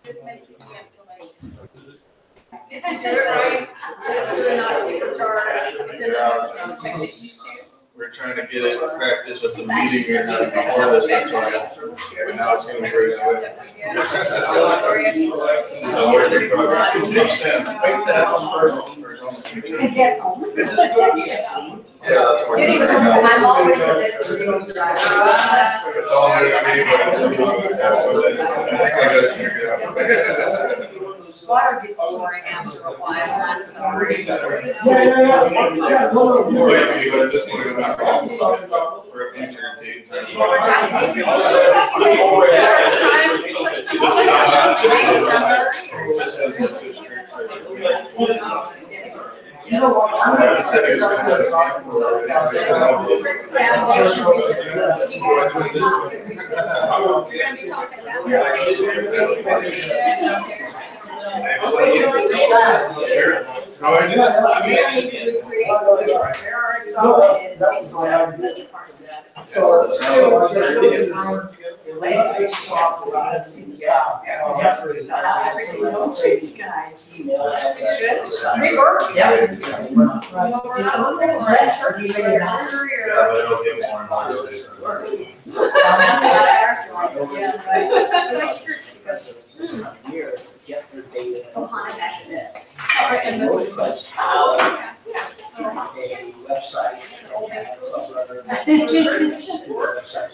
Just make you if you do it right, it's not supercharged. It doesn't sound like it used to. We're trying to get it practice with the meeting here before this, that's why. But now it's going to be right away. So we're going to go back to this. I'm always a It's all new to me, but I think I got it figured out. Water gets boring after a while, I'm sorry. But at this point, I'm not for a future date.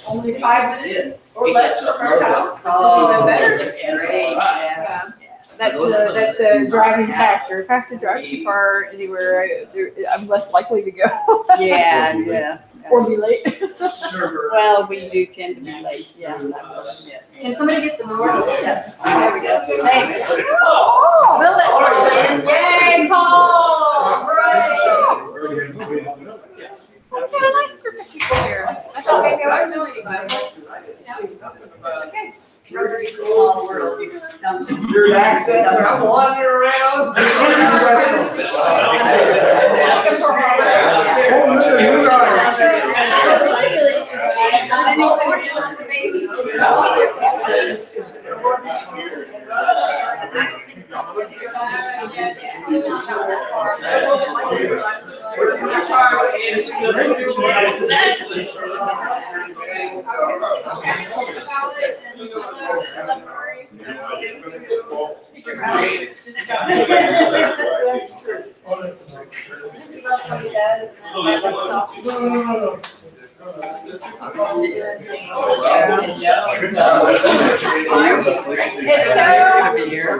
Only 5 minutes or less from our house, which is even better. That's great. Yeah. That's the driving factor. If I have to drive too far anywhere, I'm less likely to go. Yeah. Or be late. Well, we do tend to be late, yes, I will admit. Can somebody get the door? Yeah. There we go. Thanks. Oh, we'll let Paul in. Yay, Paul! Hooray! I've got a nice group of people here. I thought maybe I wouldn't know anybody. Okay. Rotary's a small world. You come to. Your accent, I'm wandering around. It's so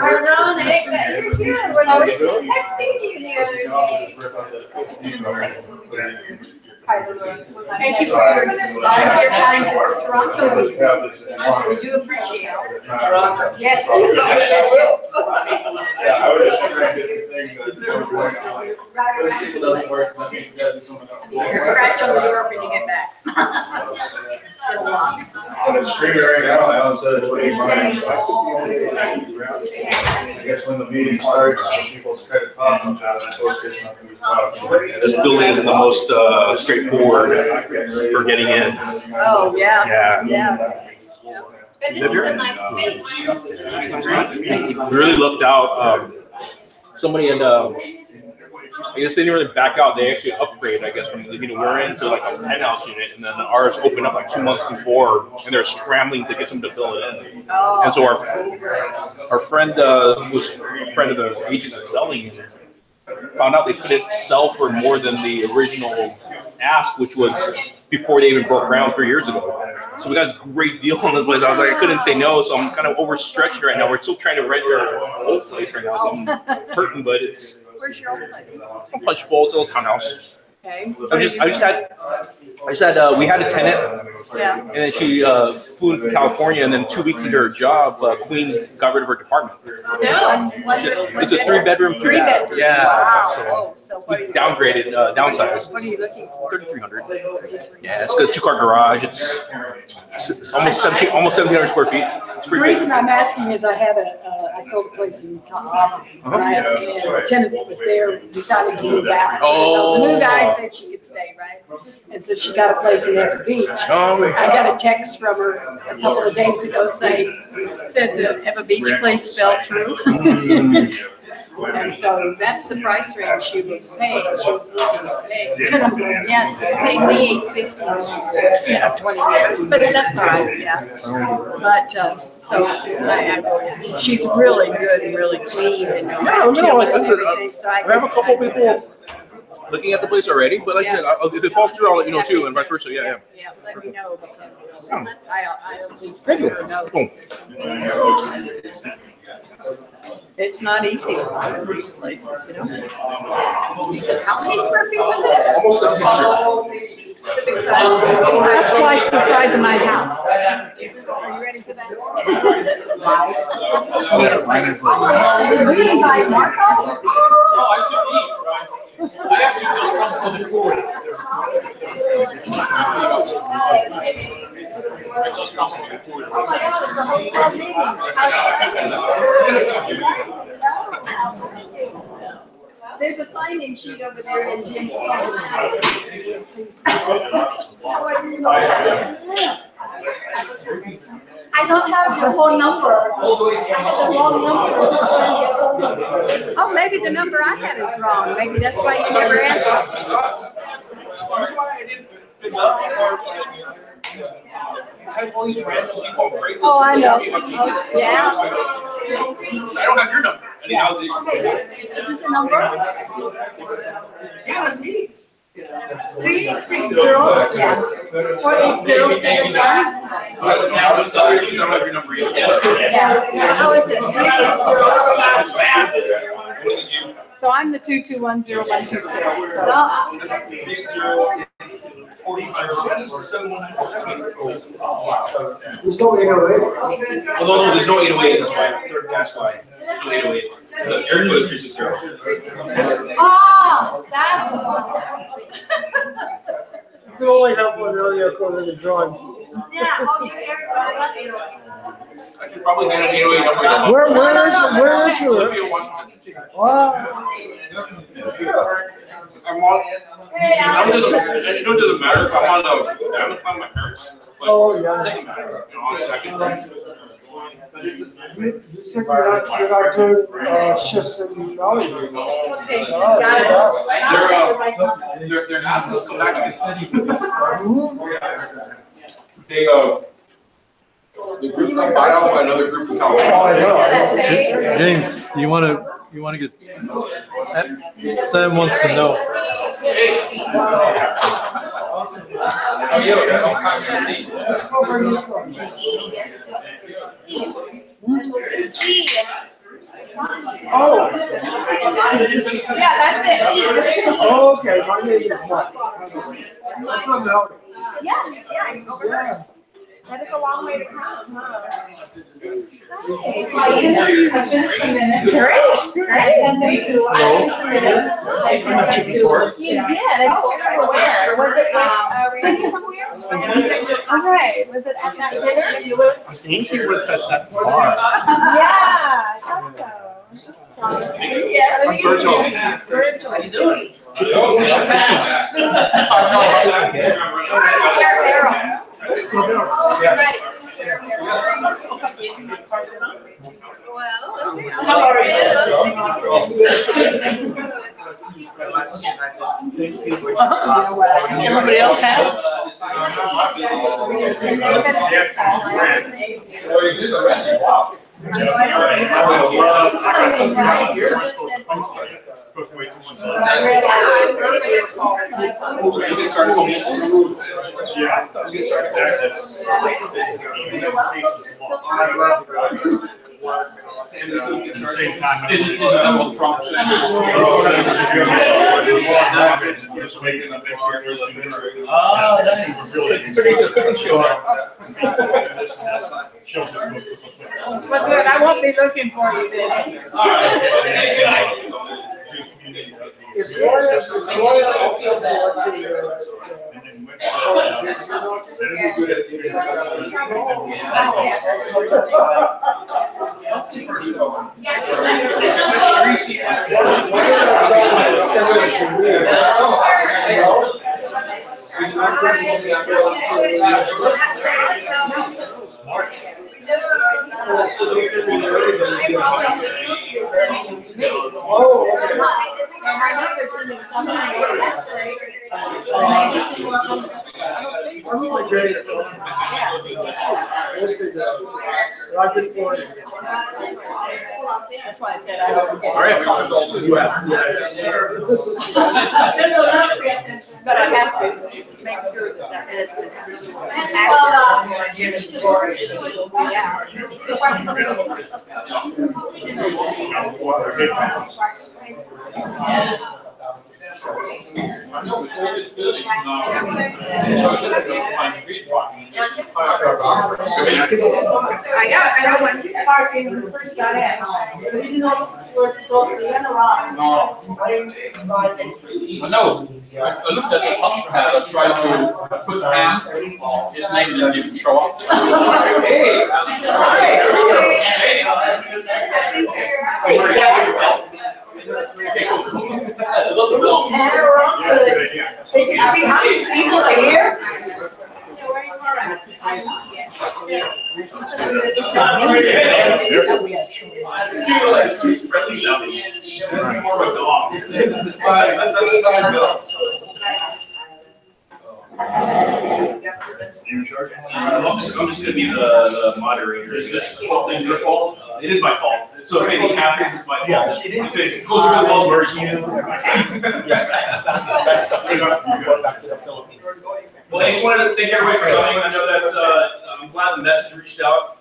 ironic that you're here when I was just texting you the other day. Thank you for your time to Toronto. We do appreciate it. Yes. Yeah, I would just trying to get the thing that's going on. If it doesn't work, then you gotta do something else. Scratch on the door when you get back. I'm streaming right now, Alan said it's pretty fine. I guess when the meeting starts, people kind of talk about it, This building is the most straightforward for getting in. Oh, yeah. Yeah. But this is a nice space. We really looked out. Somebody had, I guess they didn't really back out. They actually upgraded, I guess, from the unit we're in to like a penthouse unit, and then ours opened up like 2 months before, and they're scrambling to get someone to fill it in. Oh. And so our friend was a friend of the agent that's selling it. Found out they couldn't sell for more than the original ask, which was before they even broke ground 3 years ago. So we got a great deal on this place. I was like, I couldn't say no, so I'm kind of overstretched right now. We're still trying to rent our old place right now, so I'm hurting, but it's. Where's your old place? Punch Bowl, it's a little townhouse. Okay. I just had we had a tenant, Yeah. and then she flew in from California, and then 2 weeks into her job, Queens got rid of her department. It's a 3-bedroom, 3-bath. Yeah. Wow. So we downgraded, downsized. What are you looking for? 3,300. Yeah, it's got a 2-car garage. It's almost 1,700 square feet. The reason I'm asking is I sold a place in Keauhou, right? And the tenant that was there decided to move out. Oh. The new guy said she could stay, right? And so she got a place in Epic Beach. Oh. I got a text from her a couple of days ago said the Epic Beach place fell through. And so that's the price range she was paying. She was looking to pay. Yes, they paid me $850, 20 years, but that's all right, yeah. But, she's really good and really clean and Like I said, so I I have a couple people looking at the place already, but like I said, if it falls through, I'll let you know too, and vice versa. Yeah. Yeah, let me know because I at least Thank you. know. Cool. It's not easy to find these places, you know? You said how many square feet was it? Almost 1,700. It's a big size. That's twice the size of my house. Are you ready for that? Yeah, mine is like. Did we invite Marco? Oh, I should eat, right? I actually just come for the food. I just come for the food. Oh my God, it's a whole club meeting. There's a sign-in sheet over there in James. I don't have your phone number. I have the wrong number. Oh, maybe the number I had is wrong. Maybe that's why you never answered. Oh, I know. Yeah. I don't have your number. Anyhow, Is this the number? Yeah, that's me. 360, yeah. 48075. I don't have your number yet. Yeah. How is it? 360. So I'm the 2210126. So. There's no 808. Oh, no, there's no 808, that's why. There's no 808. So Eric was 360. Oh, that's the one. You can only have one earlier according to John. Yeah, oh, you everybody. I should probably get an 808 number. Where is your? Wow. I'm on. Hey, I'm just, it doesn't matter if I'm on my parents. But Oh, it yeah. doesn't matter. You know, honestly, I can. You said you're not doing shifts in the valley. Okay, Oh, got it. They're asking us to come back and they the group got bought out by another group in California. James, you want to get Sam wants to know. Oh. Yeah, that's it. Oh, okay, my name is Mark. I'm from Melbourne. Yeah. That is a long way to come, huh? Okay, so I finished the minutes. Great. I sent them to, I finished the minutes. I sent them to, you did, I told you where. Was it with, Randy somewhere? Okay, was it at that dinner? I think he was at that bar. Yeah, I thought so. Yes. Virtually. How are you? Everybody else has? Oh, nice. It's a cooking show. Well, good, I won't be looking for you then. Is Gloria also going to That's why I said I don't get. All right. But I have to make sure that that is just. I know the greatest building, street walking. I know when parking first got in. You didn't know where to go to the end around. No. No, I looked at the punch pad, I tried to put ham, his name didn't even show up. Hey. Hey, can you see how many people are here? I'm just gonna be the moderator. Is this things your fault? It is my fault. So if anything happens, it's my fault. If it goes really well, mercy. Yes. That's the place you go back to the Philippines. Well, I just wanted to thank everybody for coming. I know that I'm glad the message reached out.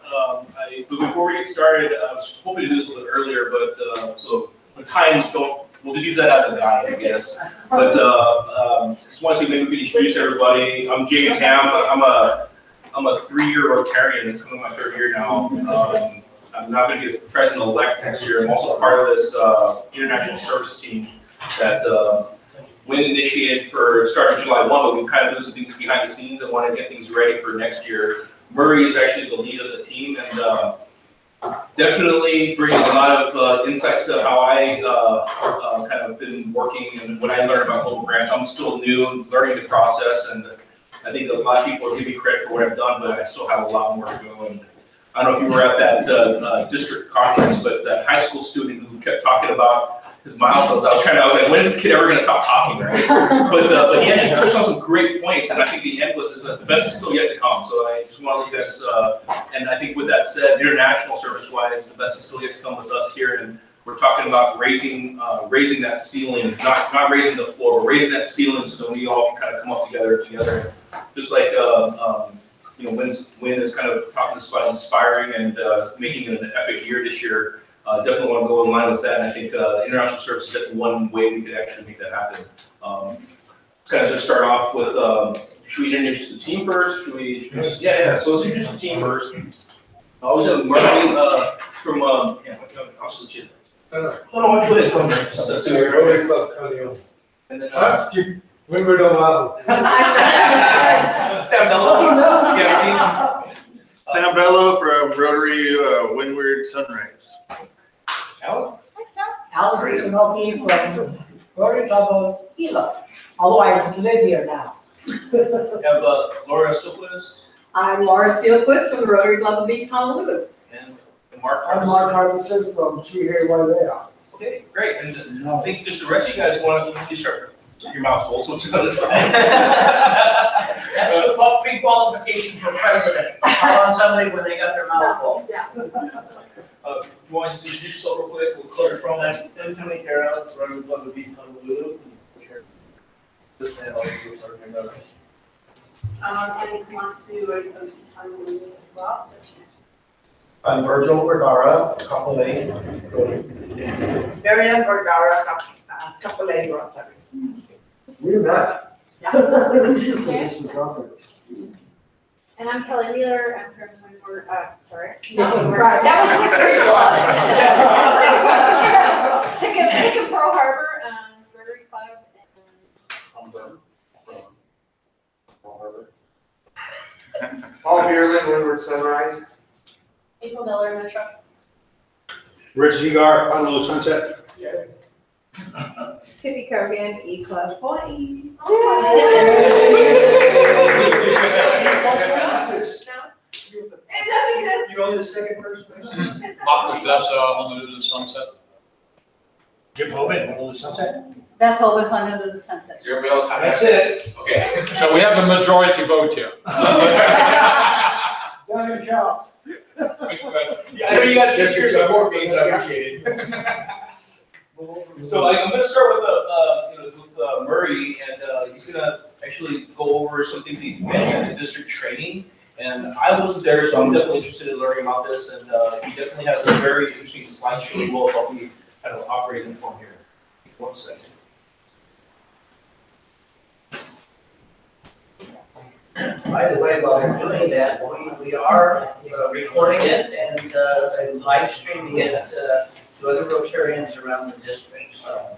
But before we get started, I was hoping to do this a little bit earlier, but so the times don't. We'll just use that as a guide, I guess. But just want to see if maybe we could introduce everybody. I'm James.ham. I'm a 3-year Rotarian. It's coming my 3rd year now. I'm not going to be the president-elect next year. I'm also part of this Int'l Svc Team that went initiated for starting July 1, but we've kind of doing some things behind the scenes and want to get things ready for next year. Murray is actually the lead of the team, and definitely bringing a lot of insight to how I kind of been working and what I learned about global grants. I'm still new and learning the process, and I think a lot of people are giving me credit for what I've done, but I still have a lot more to go. And I don't know if you were at that district conference, but that high school student who kept talking about his milestones, I was like, when is this kid ever going to stop talking, right? But he actually touched on some great points, and I think the end was that the best is still yet to come. So I just want to let you guys, and I think with that said, international service-wise, the best is still yet to come with us here, and we're talking about raising that ceiling, not raising the floor, but raising that ceiling so that we all can kind of come up together. Just like Win is kind of talking about inspiring and making it an epic year this year. Definitely want to go in line with that, and I think international service is definitely one way we could actually make that happen. Kind of just start off with, should we introduce the team first? Should we? Yeah. So let's introduce the team first. I was at Murray from, I'll just let you. What you is? And then, Sam Bello. Sam Bello from Rotary Windward Sunrise. Alan is an OP from Rotary Club of Keauhou, although I live here now. We have Laura Stoklis I'm Laura Steelquist from the Rotary Club of East Honolulu. and Mark. I'm Mark Harbison from Keauhou, where they are. Okay, great. And I think just the rest of you guys want to start your mouth full, so what's going to say? That's the pre-qualification for president. How on somebody when they got their mouth full. You want to just introduce yourself real quick? We'll clear it from that. I'm Tony Carroll, Rotary Club of East Honolulu. This man always talking about it. I want to East Honolulu as well. I'm Virgil Vergara, Keauhou. Marian Vergara, Keauhou, Rotary. We met. And I'm Kelly Wheeler. I'm from Windward. Sorry. Right. That was my first one. Pick a Pearl Harbor, Rotary Club, and Paul Beerland, Windward Sunrise. April Miller, Metro. Rich Egar, Honolulu Sunset. Tippy Kogan, E-Club Hawaii. It doesn't exist. You only the second person? Marcus Lesser, Honolulu Sunset. Jim Hoban, Honolulu Sunset. Beth Holman, Honolulu Sunset. Does everybody else have that? That's it. Okay, so we have a majority vote here. Doesn't count. Yeah, I know you guys just your support means I appreciate it. So I'm going to start with Murray, and he's going to actually go over something he mentioned in district training. And I wasn't there, so I'm definitely interested in learning about this. And he definitely has a very interesting slideshow as well, so I'll be kind of operating from here. 1 second. By the way, while we're doing that, we are recording it and live streaming it to other Rotarians around the district, so.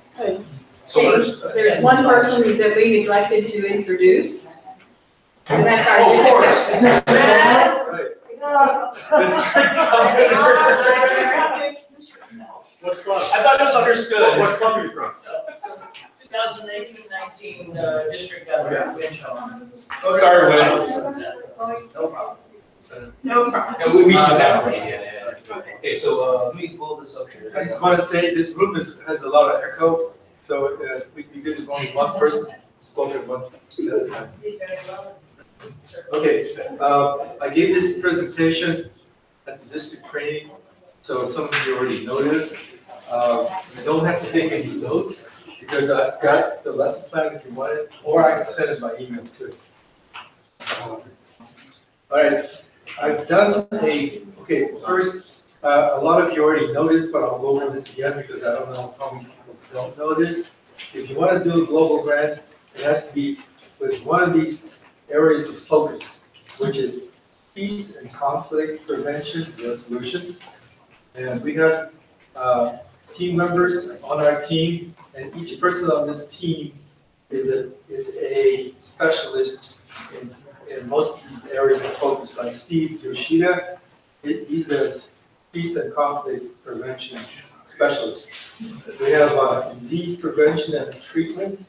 James, there's one person that we neglected to introduce. And that's our Oh, of course. district. What club? I thought it was understood. What club are you from? 2018-19 district governor, Winshaw. Oh, sorry, Wayne. No problem. No problem. Yeah, we just have it. Okay, so let me pull this up here. I just want to say this room has a lot of echo, so we did it only one person spoke at one at a time. Okay, I gave this presentation at the district training, so some of you already know this. You don't have to take any notes because I've got the lesson plan if you want it, or I can send it by email too. All right, I've done okay, first, a lot of you already know this, but I'll go over this again because I don't know how many people don't know this. If you want to do a global grant, it has to be with one of these areas of focus, which is peace and conflict prevention resolution. And we have team members on our team, and each person on this team is a specialist in most of these areas of focus. Like Steve Yoshida, he's a peace and conflict prevention specialist. We have disease prevention and treatment,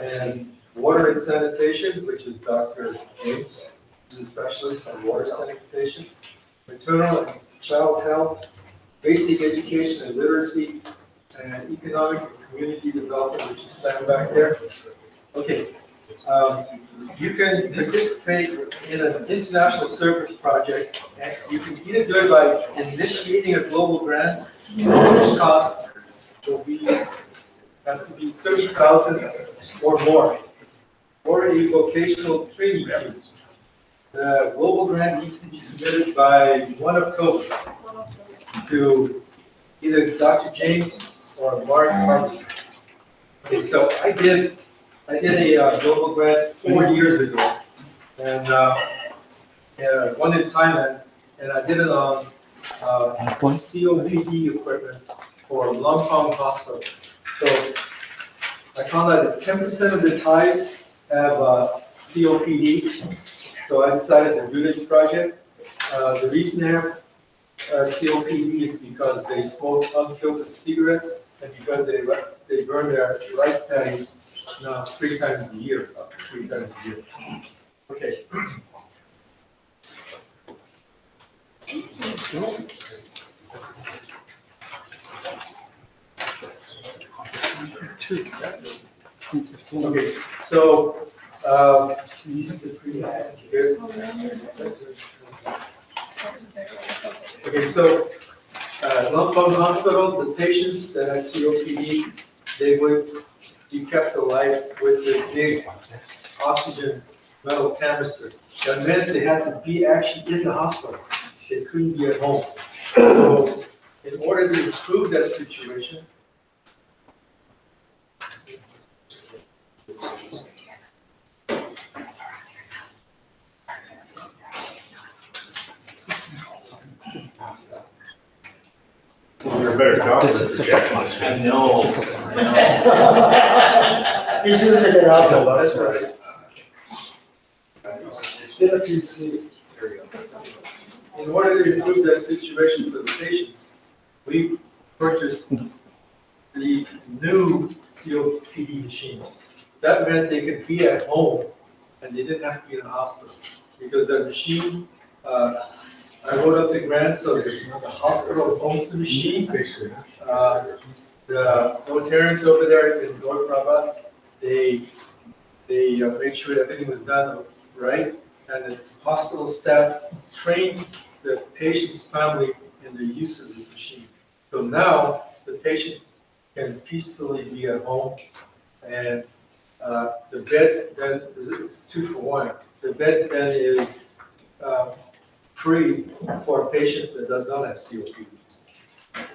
and water and sanitation, which is Dr. James, who's a specialist on water sanitation, maternal and child health, basic education and literacy, and economic and community development, which is Sam back there. Okay, you can participate in an international service project, and you can either do it by initiating a global grant, which cost will have to be 30,000 or more, or a vocational training team. The global grant needs to be submitted by 1 October to either Dr. James or Mark Harvison. Okay, so I did a global grant 4 years ago, and one in Thailand, and I did it on COPD equipment for Lumpong Hospital. So I found out that 10% of the Thais have COPD, so I decided to do this project. The reason they have COPD is because they smoke unfiltered cigarettes and because they burn their rice paddies 3 times a year, up to 3 times a year. Okay. Okay, so Lumpong Hospital, the patients that had COPD, they would be kept alive with the big oxygen metal canister. That meant they had to be actually in the hospital. They couldn't be at home. So in order to improve that situation, You're a better doctor than the check. I know. He's using it out, though, That's right. Get a PC. In order to improve that situation for the patients, we purchased these new COPD machines. That meant they could be at home and they didn't have to be in a hospital. Because the machine, I wrote up the grant, so there's the hospital owns the machine. The Rotarians over there in North Brava, they made sure everything was done right, and the hospital staff trained the patient's family in the use of this machine. So now the patient can peacefully be at home, and the bed then it's 2 for 1. The bed then is free for a patient that does not have COPD.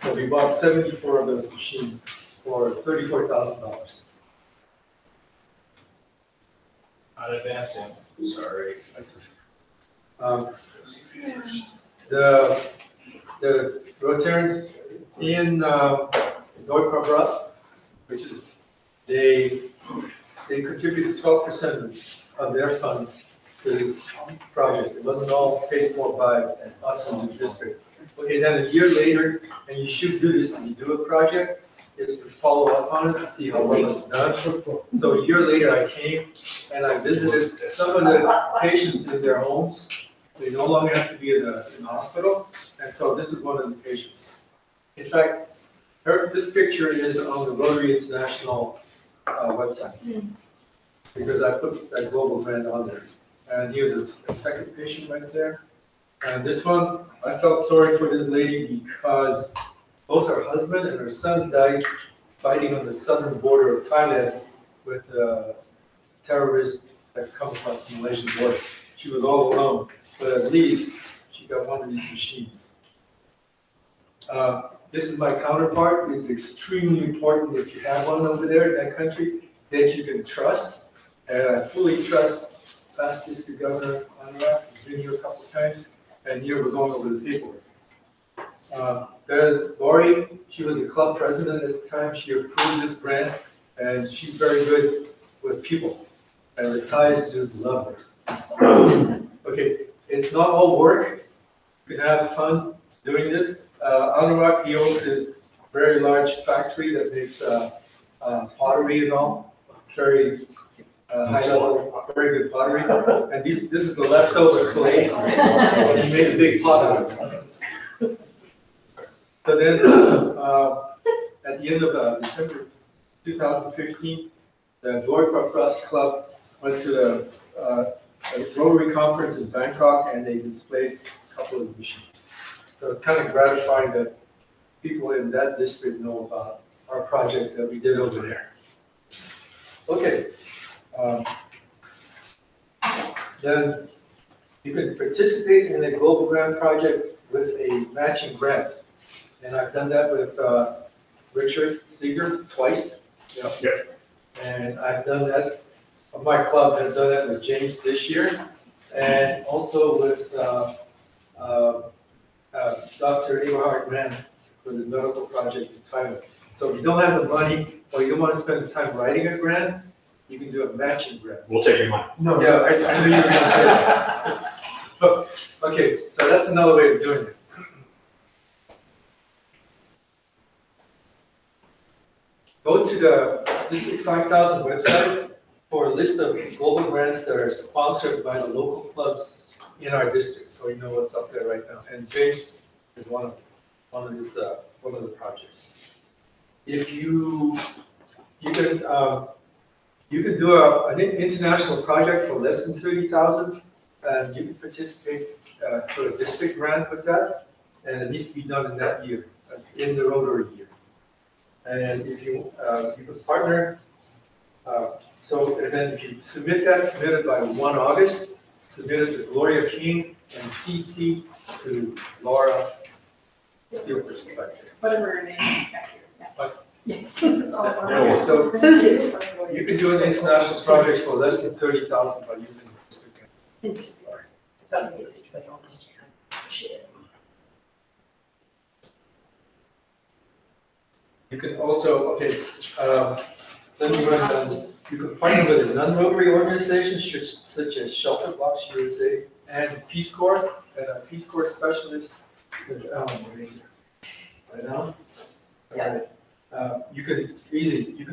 So we bought 74 of those machines for $34,000. Not advancing, sorry. The Rotarians in North Brava, which is they contributed 12% of their funds to this project. It wasn't all paid for by us in this district. Okay, then a year later, and you should do this when you do a project, is to follow up on it to see how well it's done. So a year later, I came and I visited some of the patients in their homes. They no longer have to be in the hospital, and so this is one of the patients. In fact, this picture is on the Rotary International website, because I put that global brand on there. And here's a second patient right there. And this one, I felt sorry for this lady because both her husband and her son died fighting on the southern border of Thailand with terrorists that come across the Malaysian border. She was all alone, but at least she got one of these machines. This is my counterpart. It's extremely important if you have one over there in that country that you can trust. And I fully trust past district governor Anurag. He's been here a couple of times, and here we're going over the paperwork. There's Lori. She was the club president at the time. She approved this grant, and she's very good with people. And the Thais just love her. Okay, it's not all work. You can have fun doing this. Anurag, he owns his very large factory that makes pottery and all. Very high level, very good pottery. And this is the leftover clay. And he made a big pot out of it. So then, at the end of December 2015, the Glory Park Club went to a Rotary conference in Bangkok, and they displayed a couple of machines. So it's kind of gratifying that people in that district know about our project that we did over there. Okay. Then you can participate in a global grant project with a matching grant. And I've done that with Richard Seeger twice. Yep. And I've done that, my club has done that with James this year, and also with Dr. Eberhard Mann for his medical project in Thailand. So if you don't have the money, or you don't want to spend the time writing a grant, you can do a matching grant. We'll take your money. No. Yeah, I knew you were going to say that. Okay, so that's another way of doing it. Go to the District 5000 website for a list of global grants that are sponsored by the local clubs in our district, so you know what's up there right now. And James is one of the projects. If you can do an international project for less than 30,000, and you can participate for a district grant with that, and it needs to be done in that year, in the Rotary year. And if you can partner, and then if you submit it by 1 August, submit it to Gloria King and CC to Laura Steelperson back there. Whatever her name is back here. What? Yes. This is all about Okay, so you can do an international project for less than 30,000 by using the district. You can also, then you can partner with a non-Rotary organization such as Shelter Blocks USA, and Peace Corps, and a Peace Corps specialist is Alan right here. Right now? Okay. You could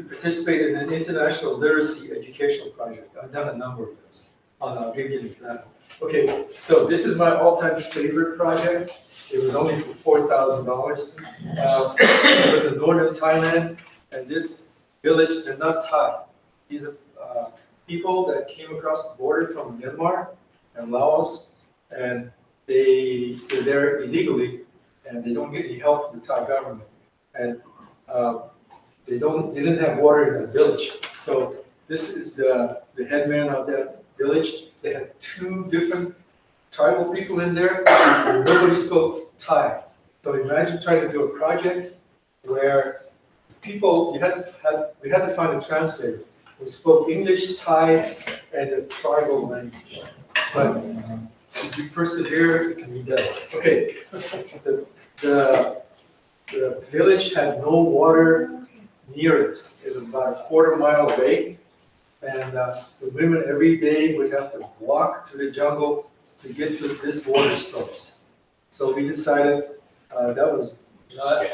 participate in an international literacy educational project. I've done a number of those. I'll give you an example. Okay, so this is my all-time favorite project. It was only for $4,000. It was in northern Thailand, and this village, they're not Thai. These are people that came across the border from Myanmar and Laos, and they're there illegally, and they don't get any help from the Thai government. And they didn't have water in the village. So this is the headman of that village. They had 2 different tribal people in there, and nobody spoke Thai. So imagine trying to do a project where people, we had to find a translator who spoke English, Thai, and the tribal language. But if you persevere, it can be done. Okay, the village had no water near it. It was about a quarter mile away. And the women every day would have to walk to the jungle to get to this water source. So we decided that was not,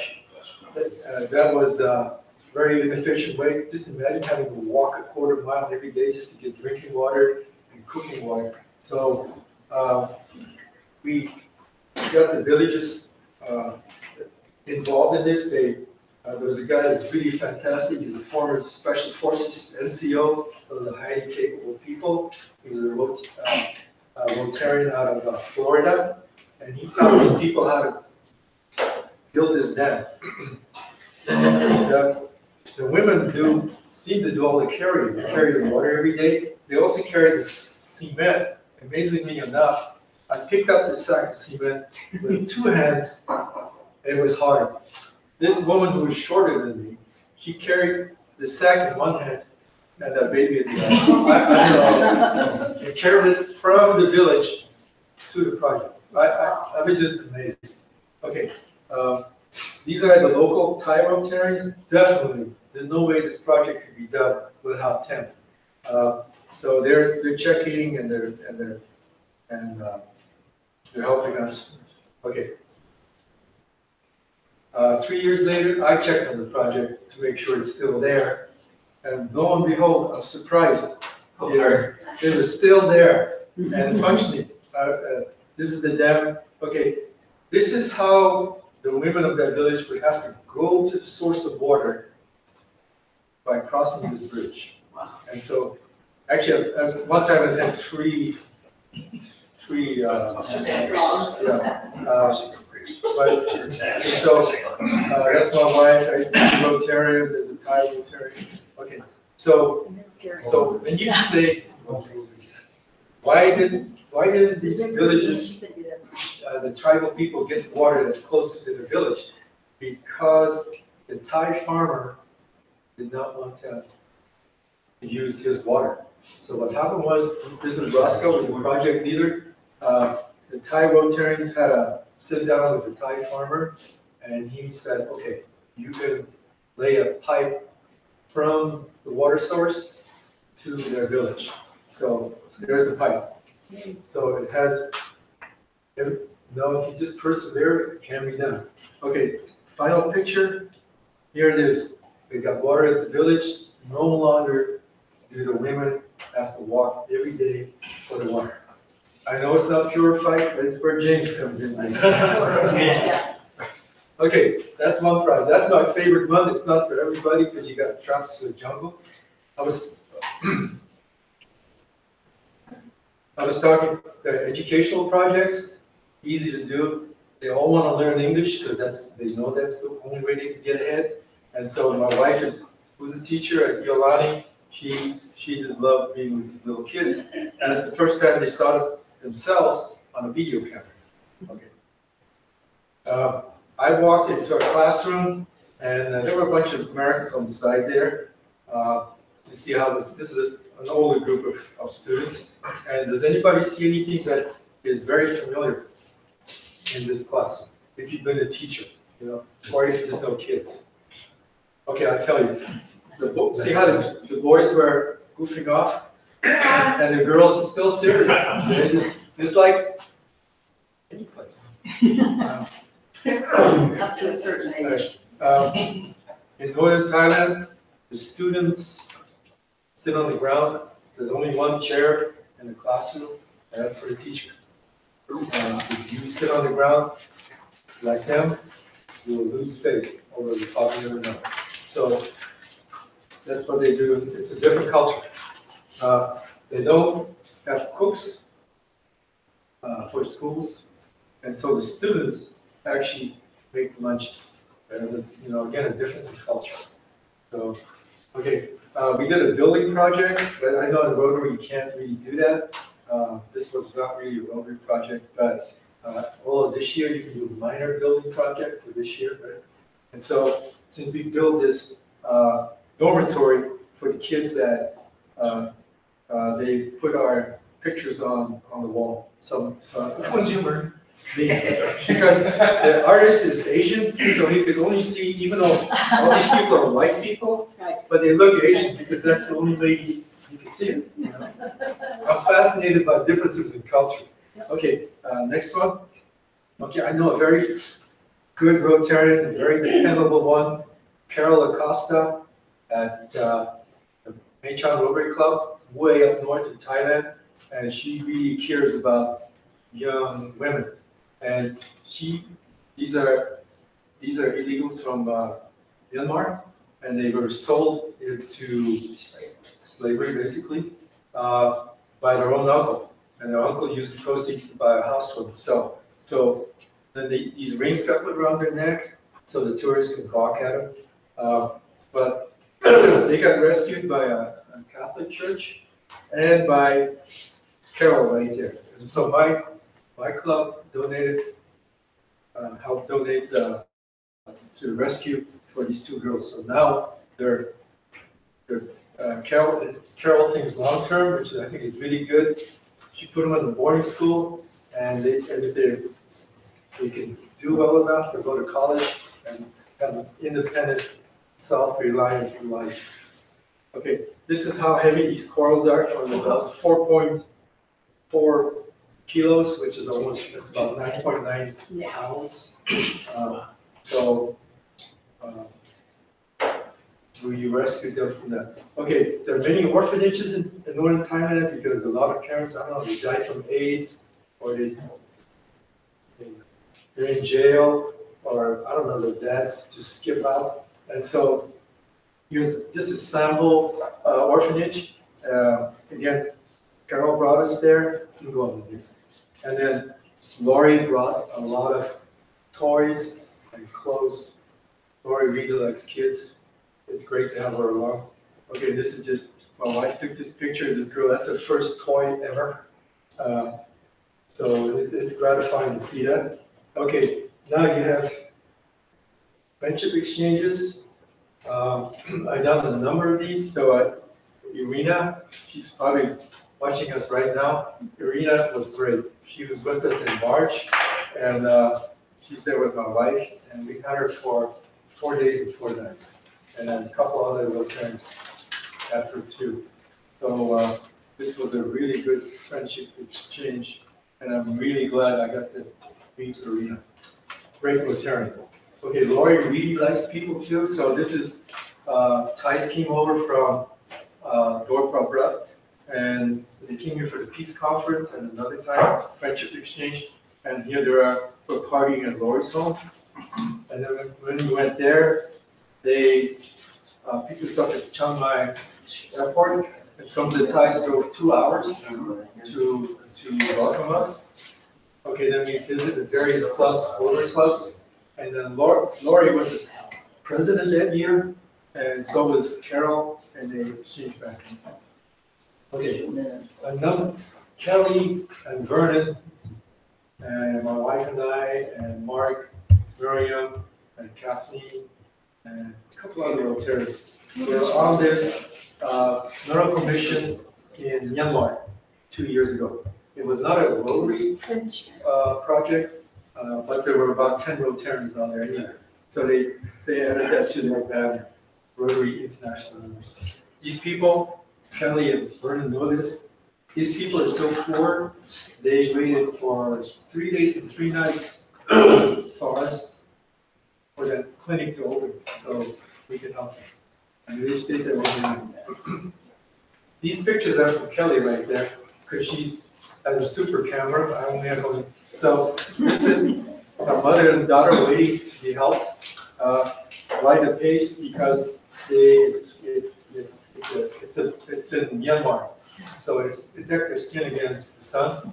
that was a very inefficient way. Just imagine having to walk a quarter mile every day just to get drinking water and cooking water. So we got the villagers involved in this. There was a guy that's really fantastic. He's a former Special Forces NCO. Those are highly capable people. He was a Rotarian out of Florida, and he taught these people how to build this dam. The women seem to do all the carrying. They carry the water every day. They also carry the cement. Amazingly enough, I picked up the sack of cement with 2 hands. It was hard. This woman who was shorter than me, she carried the sack in one hand and that baby in the other. And carried it from the village to the project. I was just amazed. Okay, these are the local Thai Rotarians. Definitely, there's no way this project could be done without them. So they're checking and they're helping us. Okay. 3 years later, I checked on the project to make sure it's still there, and lo and behold, I'm surprised. It was still there and functioning. This is the dam. Okay, this is how the women of that village would have to go to the source of water by crossing this bridge. And so, actually, one time I had three but, so, that's my wife, I'm a Rotarian, there's a Thai Rotarian. Okay, so when you say, why didn't these villages, the tribal people get water that's closer to their village? Because the Thai farmer did not want to use his water. So what happened was, this is Roscoe, the project leader, the Thai Rotarians had a sit down with the Thai farmer, and he said, okay, you can lay a pipe from the water source to their village. So there's the pipe. So it has, if you just persevere, it can be done. Okay, final picture. Here it is. They got water at the village. No longer do the women have to walk every day for the water. I know it's not purified, but it's where James comes in. Okay, that's one project. That's my favorite one. It's not for everybody because you got traps to the jungle. I was talking educational projects, easy to do. They all want to learn English because they know that's the only way they can get ahead. And so my wife who's a teacher at Yolani, she just loved being with these little kids. And it's the first time they saw it themselves on a video camera. Okay. I walked into a classroom, and there were a bunch of Americans on the side there to see how this is an older group of students. And does anybody see anything that is very familiar in this classroom? If you've been a teacher, or if you just know kids. Okay, I'll tell you. See how the boys were goofing off? And the girls are still serious. They're just just like any place. Up to a certain age. In northern Thailand, the students sit on the ground. There's only one chair in the classroom, and that's for the teacher. If you sit on the ground like them, you will lose space over the top of your nose. So that's what they do. It's a different culture. They don't have cooks for schools, and so the students actually make the lunches. There's again, a difference in culture. So, okay, we did a building project, but I know in Rotary you can't really do that. This was not really a Rotary project, but all of this year you can do a minor building project for this year, right? And so, since we built this dormitory for the kids that they put our pictures on the wall. So which one's you? Because the artist is Asian, so he could only see, even though all these people are white people, but they look Asian because that's the only way you can see it. You know? I'm fascinated by differences in culture. Okay, next one. Okay, I know a very good Rotarian, a very dependable one, Carol Acosta at the Mei-Chan Rotary Club, way up north in Thailand, and she really cares about young women. And these are illegals from Myanmar, and they were sold into slavery, basically, by their own uncle. And their uncle used the proceeds to buy a house for themselves. So then these rings got put around their neck, so the tourists can gawk at them. But they got rescued by a Catholic church and by Carol right there. And so my club donated, helped donate to the rescue for these two girls. So now they're Carol thinks long term, which I think is really good. She put them in the boarding school, and if they can do well enough to go to college and have an independent, self-reliant life. Okay, this is how heavy these corals are for the adults. 4.4 kilos, which is that's about 9.9 pounds. We rescued them from that. Okay, there are many orphanages in northern Thailand because a lot of parents, I don't know, they died from AIDS, or they're in jail, or I don't know, their dads just skip out. And so here's just a sample orphanage. Again, Carol brought us there. You can go on with this. And then Lori brought a lot of toys and clothes. Lori really likes kids. It's great to have her along. Okay, this is just, my wife took this picture of this girl. That's her first toy ever. So it's gratifying to see that. Okay, now you have friendship exchanges. I've done a number of these. So Irina, she's probably watching us right now. Irina was great. She was with us in March, and she's there with my wife, and we had her for 4 days and 4 nights. And then a couple other Rotarians after too. So this was a really good friendship exchange, and I'm really glad I got to meet Irina. Great Rotarian. Okay, Lori really likes people too, so this is Thais came over from Dorpa Brat, and they came here for the peace conference and another time friendship exchange. And here we're partying at Lori's home. And then when we went there, they picked us up at Chiang Mai Airport, and some of the Thais drove 2 hours to welcome us. Okay, then we visited various clubs, Rotary clubs, and then Lori was the president that year, and so was Carol, and they exchanged back. Okay, another Kelly and Vernon, and my wife and I, and Mark, Miriam, and Kathleen, and a couple other Rotarians. We were on this Neural Commission in Myanmar 2 years ago. It was not a Rotary project, but there were about 10 Rotarians on there anyway. So they added that to their banner, Rotary International Members. These people, Kelly and Vernon know this, these people are so poor, they waited for 3 days and 3 nights for us, for that clinic to open, so we can help them. And they stayed there overnight. These pictures are from Kelly right there, because she's has a super camera. I only have one. So this is a mother and daughter waiting to be helped. Light the pace because it's in Myanmar, so it's protect their skin against the sun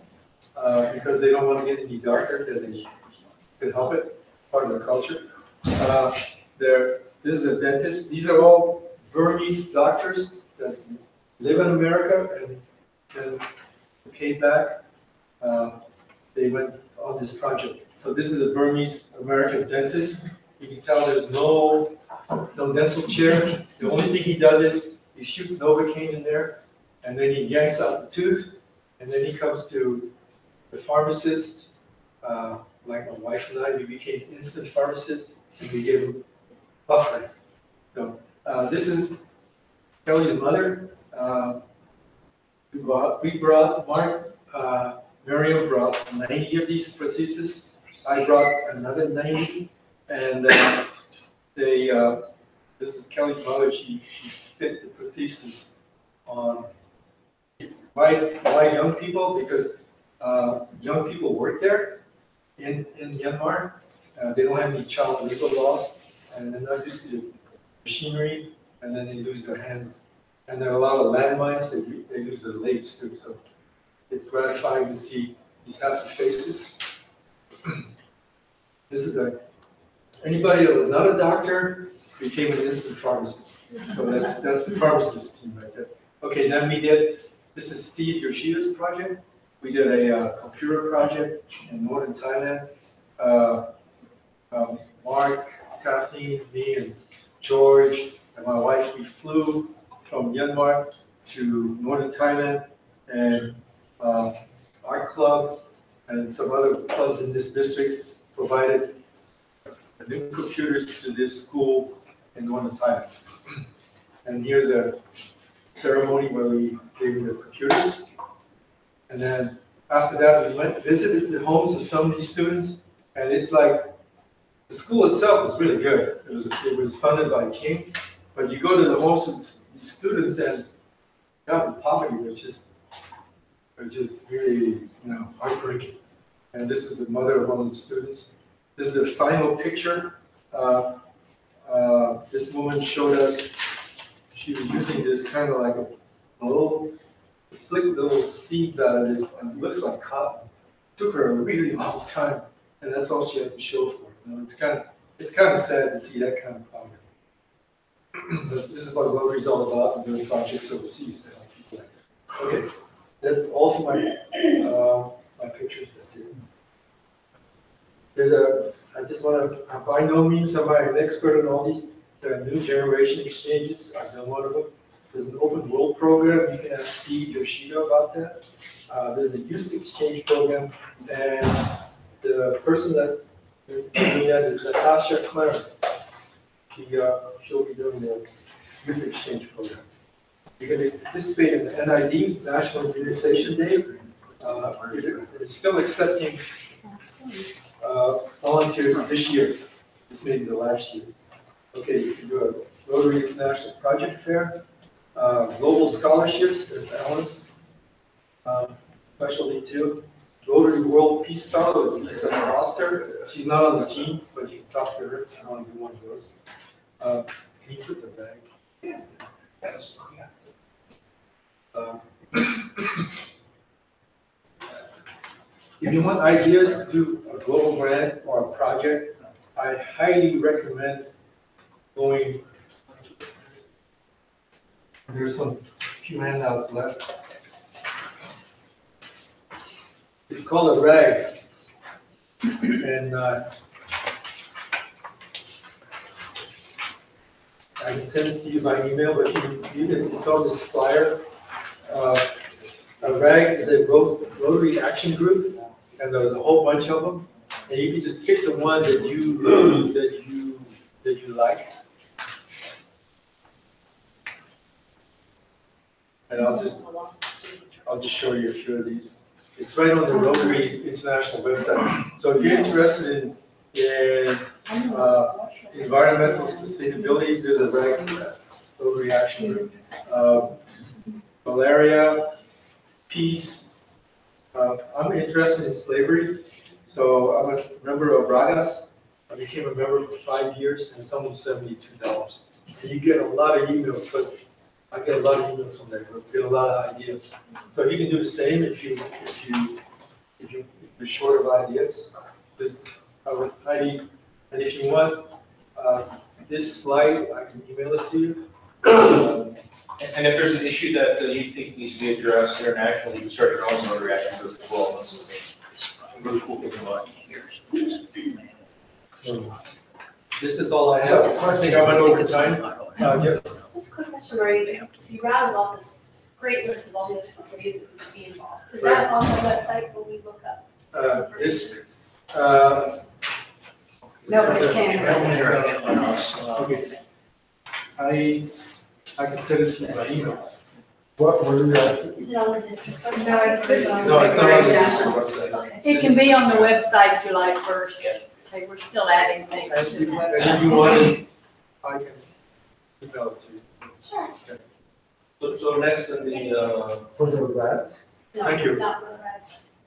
because they don't want to get any darker than they could help it. Part of their culture. This is a dentist. These are all Burmese doctors that live in America and paid back. They went on this project. So this is a Burmese American dentist. You can tell there's no dental chair. The only thing he does is he shoots Novocaine in there, and then he yanks out the tooth, and then he comes to the pharmacist, like my wife and I, we became instant pharmacists, and we gave him buffering. So this is Kelly's mother. We brought Miriam brought 90 of these prostheses. I brought another 90, and this is Kelly's mother. She fit the prosthesis on. Why young people? Because young people work there in Myanmar. They don't have any child labor laws, and they're not used to machinery, and then they lose their hands. And there are a lot of landmines, they lose their legs too. So it's gratifying to see these happy faces. This is anybody that was not a doctor became an instant pharmacist. So that's the pharmacist team right there. Okay, then this is Steve Yoshida's project. We did a computer project in northern Thailand. Mark, Kathleen, me, and George, and my wife, we flew from Myanmar to northern Thailand, and our club and some other clubs in this district provided new computers to this school in northern Thailand. And here's a ceremony where we gave them the computers. And then after that, we went visited the homes of some of these students, and it's like the school itself was really good. It was funded by King, but you go to the homes of these students, and God, the poverty was just really, heartbreaking. And this is the mother of one of the students. This is the final picture. This woman showed us. She was using this kind of like a bow to flick little seeds out of this, and it looks like cotton. It took her a really long time, and that's all she had to show for it. It's kind of sad to see that kind of poverty. But this is what Rotary's all about, and doing projects overseas to help people like that. Okay, that's all for my pictures. That's it. I just want to, by no means am I an expert on all these. There are new generation exchanges. I've done one of them. There's an open world program. You can ask Steve Yoshida about that. There's a youth exchange program, and the person that's doing that is Natasha Clarence. She'll be doing the youth exchange program. You can participate in the NID, National Immunization Day. It's still accepting volunteers this year. This may be the last year. Okay, you can do a Rotary International Project Fair. Global Scholarships, that's Alice. Specialty too. Rotary World Peace Fellow is Lisa Foster. She's not on the team, but you can talk to her. I want to do one of those. Can you put the bag? Yeah. Yes. If you want ideas to do a global grant or a project, I highly recommend going. There's some few handouts left. It's called a RAG, and I can send it to you by email, but it's on this flyer. A RAG is a Rotary Action Group, and there's a whole bunch of them, and you can just pick the one that you like. And I'll just I'll just show you a few of these. It's right on the Rotary International website. So if you're interested in environmental sustainability, there's a Rotary action group. Malaria, peace. I'm interested in slavery, so I'm a member of Ragas. I became a member for 5 years, and it's almost $72. And you get a lot of emails, but I get a lot of emails from there. We get a lot of ideas. So you can do the same if you're short of ideas. Just Heidi, and if you want this slide, I can email it to you. And if there's an issue that you think needs to be addressed internationally, you can start your own Rotary action group as well. That's a really cool thing about it. So this is all I have. I think I went over time. Yes. Just a quick question, Marie. So you rattled off this great list of all these different ways that you can be involved. Is that on the website when we look up? Nobody can. Okay. I can send it to you by email. What are you Is it on the district? No, it's this. No, it's not on the district website. Okay. It can be on the website July 1st. Okay, we're still adding things to the And website. if you want it, I can email it to you. Sure. So next in the, For the rats? No, Thank you. not for the red.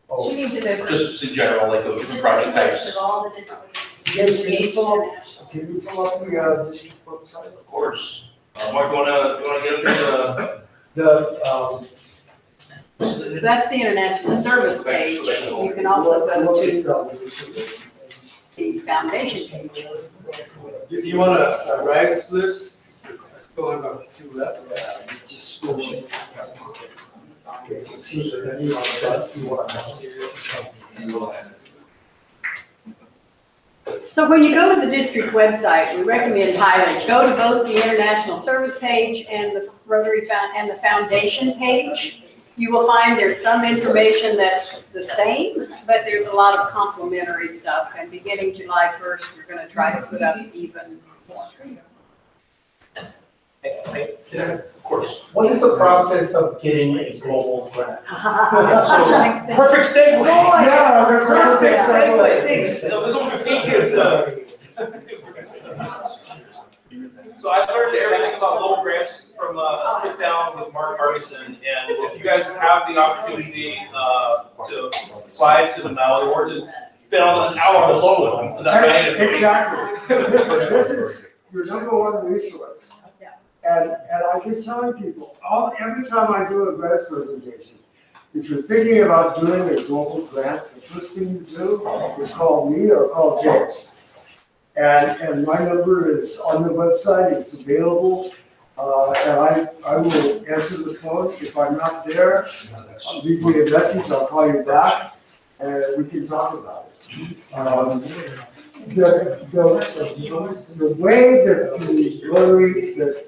Oh. She needs this. just in general, like the Just a project list types. of all the different ways. Yes, can you pull up the district website? Of course. Mark, you wanna get up The, So that's the international service page. You can also go to the foundation page. You want a rags list? Go on about two left. just go check. Okay, so see if any of that you want. So when you go to the district website, we recommend highly go to both the international service page and the Rotary and the foundation page. You will find there's some information that's the same, but there's a lot of complementary stuff. And beginning July 1st, we're going to try to put up even more. Yeah, of course. What is the process of getting a global grant? Perfect segue. Yeah, that's a perfect segue. Thanks. There's only 15 kids. So I've learned everything about global grants from a sit down with Mark Ferguson, and if you guys have the opportunity to fly to the Maui or to spend an hour on the phone with them, Exactly. This is your number one resource. And I keep telling people, every time I do a grants presentation, if you're thinking about doing a global grant, the first thing you do is call me or call James. And my number is on the website, it's available, and I will answer the phone. If I'm not there, leave me a message, I'll call you back, and we can talk about it. The way that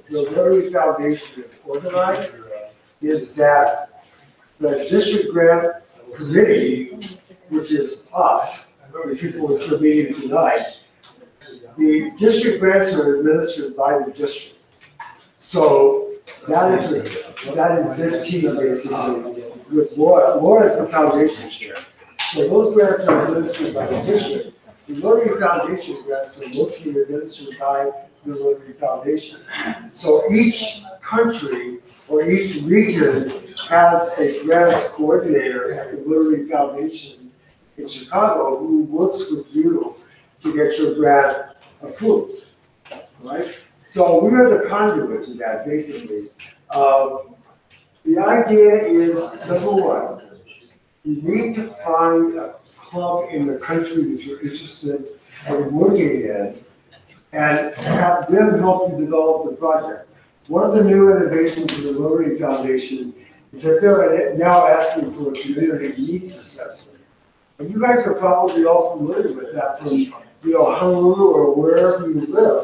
the Rotary Foundation is organized is that the district grant committee, which is us, the people that you're meeting tonight, the district grants are administered by the district. So that is this team basically with Laura. Laura is the foundation chair. So those grants are administered by the district. The Rotary Foundation grants are mostly administered by the Rotary Foundation. So each country or each region has a grants coordinator at the Rotary Foundation in Chicago who works with you to get your grant approved, right? So we are the conduit to that, basically. The idea is, number one, you need to find a club in the country that you're interested in working in and have them help you develop the project. One of the new innovations of the Rotary Foundation is that they're now asking for a community needs assessment. And you guys are probably all familiar with that from Honolulu or wherever you live.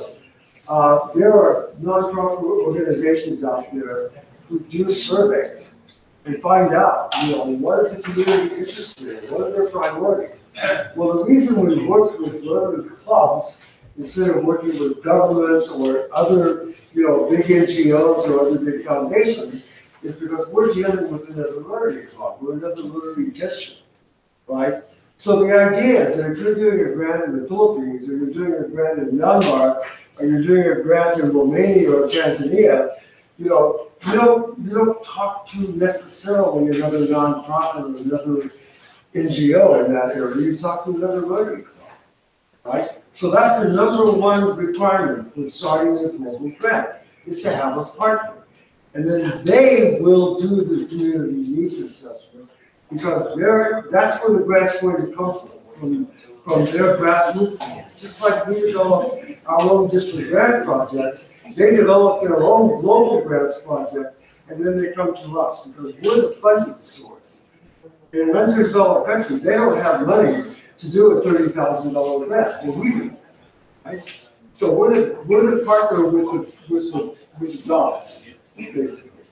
There are nonprofit organizations out there who do surveys and find out, what is the community interested in? What are their priorities? Well, the reason we work with Rotary clubs instead of working with governments or other, big NGOs or other big foundations is because we're dealing with another Rotary club, we're another Rotary district, right? So the idea is that if you're doing a grant in the Philippines, or you're doing a grant in Myanmar, or you're doing a grant in Romania or Tanzania, you don't talk to necessarily another nonprofit or another NGO in that area, you talk to another Rotary club, right? So that's the number one requirement for starting a global grant, is to have a partner. And then they will do the community needs assessment, because that's where the grant's going to come from their grassroots. Just like we develop our own district grant projects, they develop their own global grants project, and then they come to us, because we're the funding source. In an underdeveloped country, they don't have money to do a $30,000 grant, and we do, right? So we're the partner with the dollars, basically.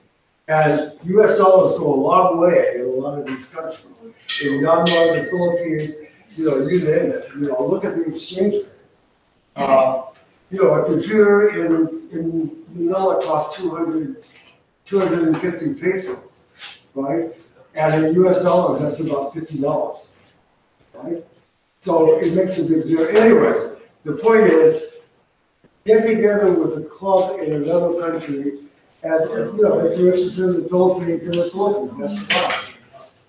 And US dollars go a long way in a lot of these countries. In Myanmar, the Philippines, you name it. Look at the exchange rate. A computer in Manila costs 250 pesos, right? And in US dollars, that's about $50, right? So it makes a big deal. Anyway, the point is, get together with a club in another country, and if you're interested in the Philippines, that's fine,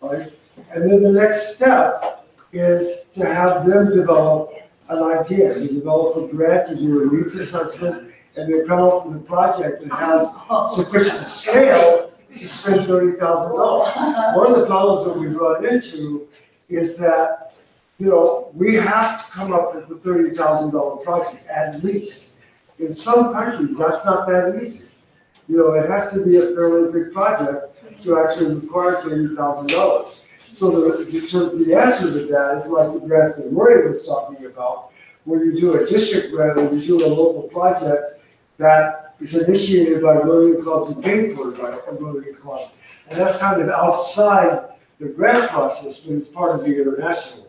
right? And then the next step is to have them develop an idea, to develop a grant, to do a needs assessment, and then come up with a project that has sufficient scale to spend $30,000. One of the problems that we run into is that, we have to come up with a $30,000 project, at least. In some countries, that's not that easy. It has to be a fairly big project to actually require $30,000. Because the answer to that is like the grants that Murray was talking about, where you do a district grant or you do a local project that is initiated by Rotary clubs and paid for by Rotary clubs. And that's kind of outside the grant process, but it's part of the international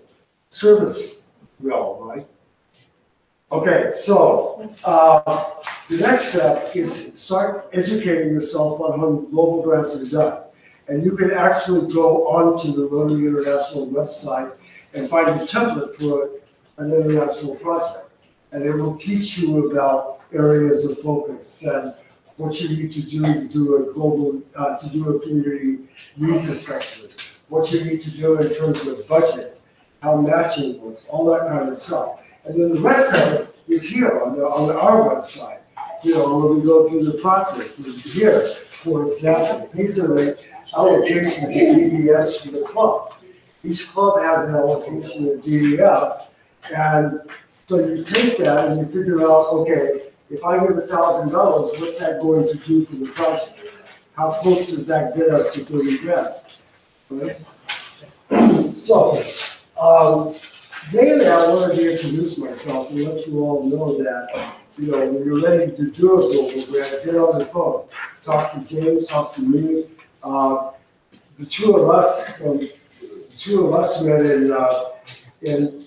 service realm, right? Okay, so the next step is start educating yourself on how global grants are done. And you can actually go onto the Rotary International website and find a template for an international project. And it will teach you about areas of focus and what you need to do a global, to do a community needs assessment, what you need to do in terms of budget, how matching works, all that kind of stuff. And then the rest of it is here on our website, where we go through the process. Here, for example, these are the allocations of DDS for the clubs. Each club has an allocation of DDF, and so you take that and you figure out, okay, if I give $1,000, what's that going to do for the project? How close does that get us to 30 grand? Right? So, mainly I wanted to introduce myself and let you all know that, when you're ready to do a global grant, get on the phone. Talk to James, talk to me. The two of us met in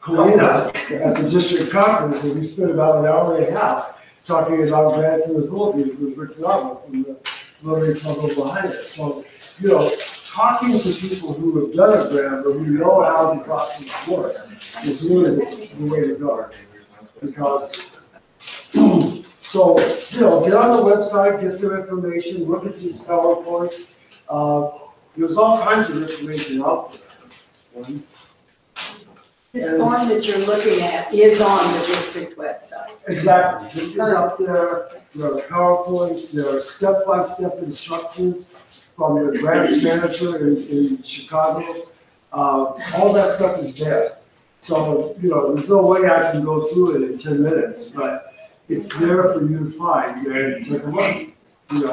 Keauhou at the district conference, and we spent about an hour and a half talking about grants in the Philippines with Rick Novel from the Rotary Club behind it. So, talking to people who have done a grant or who know how the process works is really the way to go. Because, so, get on the website, get some information, look at these PowerPoints. There's all kinds of information out there. This form that you're looking at is on the district website. Exactly. This is up there. There are PowerPoints, there are step-by-step instructions from your grants manager in Chicago. All that stuff is there. So, there's no way I can go through it in 10 minutes, but it's there for you to find and take a look.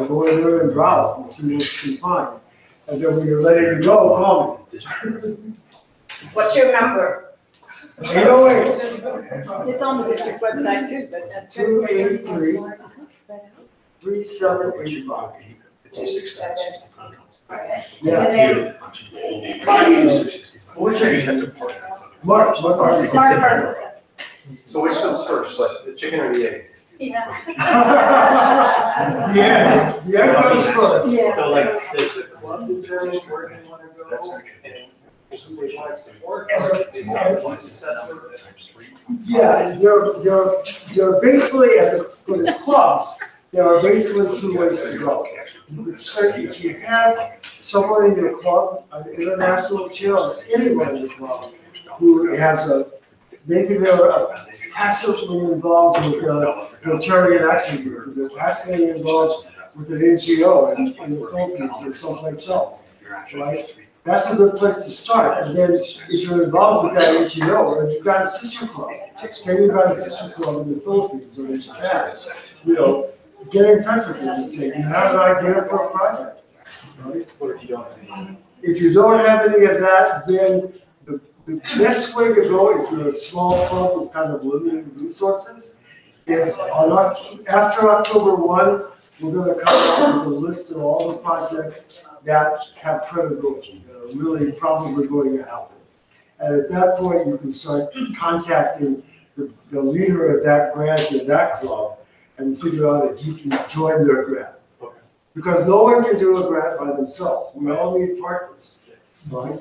Go in there and browse and see what you can find. And then when you're ready to go, call me. What's your number? 808. It's on the district website too, but that's. 283-3785. Yeah. Mark. Smart purpose. So which comes first, like the chicken or the egg? Yeah. Yeah, the end comes first. Yeah. So like, does the club determine where they wanna go? And who they wanna support? As a- Is it a successor? Yeah, you're basically for the clubs, there are basically two ways to go. You could start, if you have someone in your club, an international chair, or anyone in the club, who has maybe they're passionately involved with the Rotarian Action Group, they're passionately involved with an NGO in the Philippines or someplace else, right? That's a good place to start. And then if you're involved with that NGO, or you've got a sister club, say you've got a sister club in the Philippines or in Japan, get in touch with them and say, you have an idea for a project, right? What if you don't have any? If you don't have any of that, then the best way to go, if you're a small club with kind of limited resources, is after October 1, we're going to come up with a list of all the projects that have credibility, that are really probably going to happen. And at that point, you can start contacting the leader of that branch in that club and figure out if you can join their grant. Okay. Because no one can do a grant by themselves. We all need partners, right?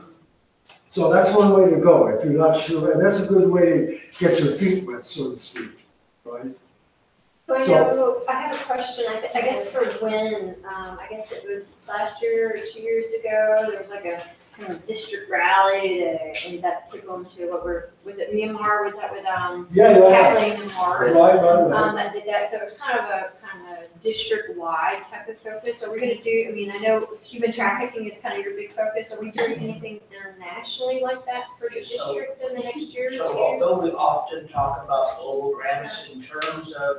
So that's one way to go if you're not sure, and that's a good way to get your feet wet, so to speak, right? So I have a question, I guess for when, I guess it was last year or 2 years ago, there was like a kind of district rally and that took them to was it Myanmar, was that with, Kathleen and Mark? Right. That did that, so it was kind of district-wide type of focus. Are we gonna do, I mean, I know human trafficking is kind of your big focus, are we doing anything internationally like that for your district in the next year or two? So although we often talk about global grants in terms of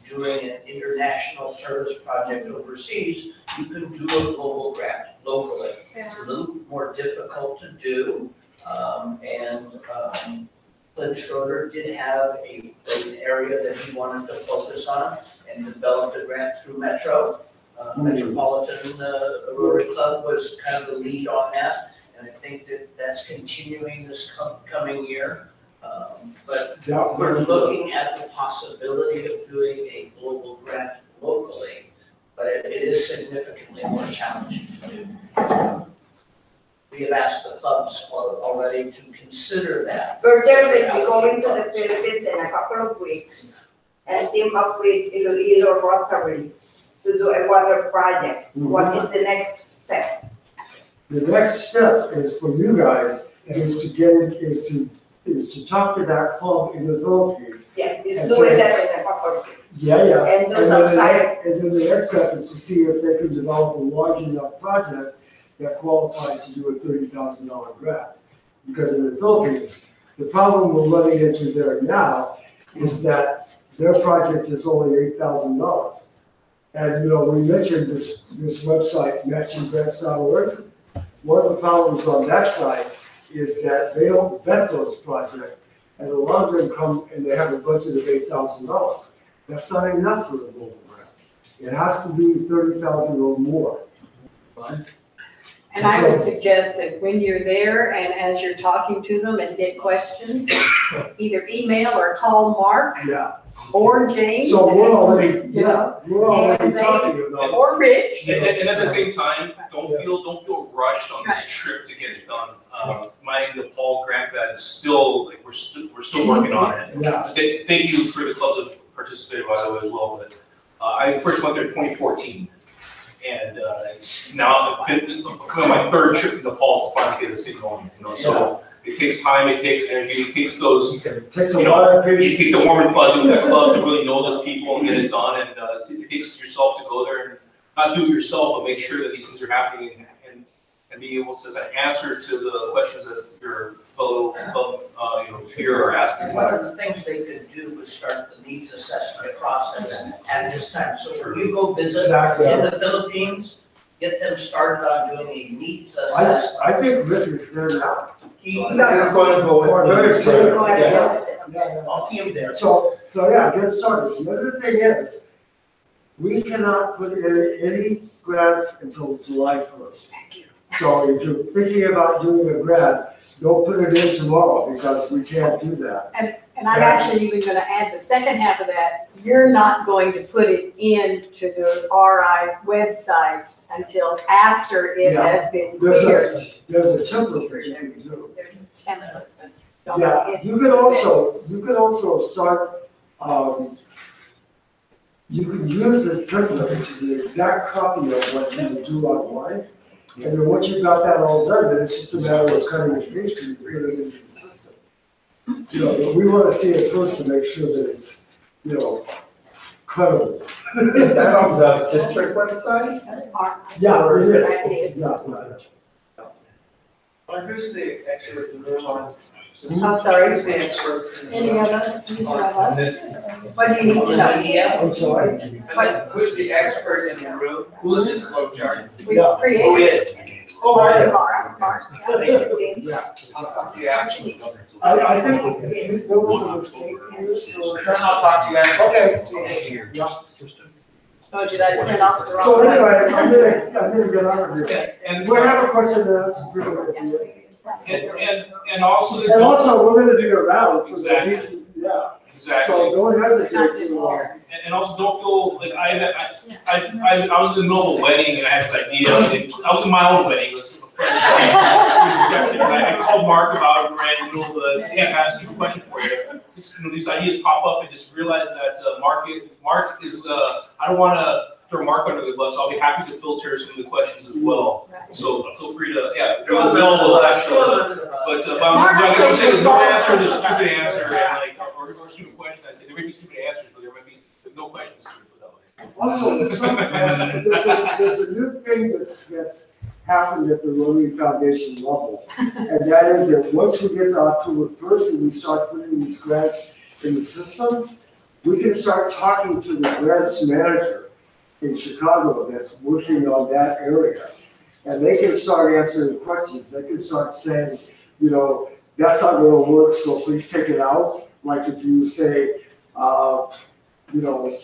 doing an international service project overseas, you can do a global grant locally. It's a little more difficult to do, Clint Schroeder did have an area that he wanted to focus on and developed a grant through Metro. Metropolitan Rotary Club was kind of the lead on that, and I think that's continuing this coming year. But we're looking at the possibility of doing a global grant locally, but it is significantly more challenging. We have asked the clubs already to consider that. Berger will be going to the Philippines in a couple of weeks and team up with Iloilo Rotary to do a water project. What is the next step? The next step is for you guys is to talk to that club in the Philippines. Yeah, it's doing that in a couple of weeks. Yeah. And do some side. And then the next step is to see if they can develop a large enough project that qualifies to do a $30,000 grant. Because in the Philippines, the problem we're running into there now is that their project is only $8,000. And we mentioned this website, matchinggrants.org. One of the problems on that site is that they don't vet those projects, and a lot of them come and they have a budget of $8,000. That's not enough for a global grant. It has to be $30,000 or more, right? And I would suggest that when you're there and as you're talking to them and get questions, either email or call Mark. Yeah. Or James. So we're already talking about. Or Rich. And at the same time, don't feel rushed on this trip to get it done. My Nepal grant that is still we're still working on it. Yeah. Thank you for the clubs that participated by the way as well. But I first went there in 2014, and it's now becoming my third trip to Nepal to finally get this thing going. So. It takes time, it takes energy, it takes those, it takes the warm and fuzzy with that club to really know those people and get it done. And it takes yourself to go there and not do it yourself, but make sure that these things are happening and being able to kind of answer to the questions that your fellow peer are asking. One of the things they could do was start the needs assessment process at this time. So when you go visit in the Philippines, get them started on doing a needs assessment. I think Rick is there now. He's going to go with Yeah. I'll see him there. So yeah, get started. The other thing is, we cannot put in any grants until July 1st. So if you're thinking about doing a grant, don't put it in tomorrow because we can't do that. And I'm actually even gonna add the second half of that, you're not going to put it into the RI website until after it Yeah. has been There's cleared. There's a template that you can do. There's a template. but don't Yeah, hit you could also start, you can use this template, which is an exact copy of what you would do online. And then once you've got that all done, then it's just a matter of cutting and pasting and putting it into the system. You know, but we want to see it first to make sure that it's, you know, credible. Is that on the district website? Yeah, it is. That is. Yeah, yeah. Well, who's the expert in the room on? I'm sorry. Who's the expert? Any of us, either of On us? this? What do you need to know? I'm sorry. Who's the expert in the room? Who is this flow chart? We Yeah. Who created. is? Mark. Yeah. Yeah. I think there was a mistake here. So- Sure, I'll talk to you guys. Okay. Yeah. Oh, did I print off the wrong So one? anyway, I'm gonna get out of here. Yes, and, We have a question and answer period at the end. and also. And also, we're gonna do a round for the Exactly. meeting, yeah. Exactly. So don't Not hesitate just to, here. And also don't feel like I was in the middle of a wedding and I had this idea. And I was in my own wedding. It was a friend's reception. And I called Mark about it right in the middle of the, hey, I got a stupid question for you. Just, these ideas pop up and just realize that Mark is, I don't want to throw Mark under the bus. I'll be happy to filter some of the questions as well. So feel free to, they're available actually. But I'm saying no answer is a stupid answer and like, or a stupid question. I'd say there may be stupid answers, but there might be no questions stupid that way. also, there's a new thing that's happened at the Rotary Foundation level. And that is that once we get to October 1st and we start putting these grants in the system, we can start talking to the grants manager in Chicago that's working on that area. And they can start answering questions. They can start saying, you know, that's not gonna work, so please take it out. Like if you say, you know,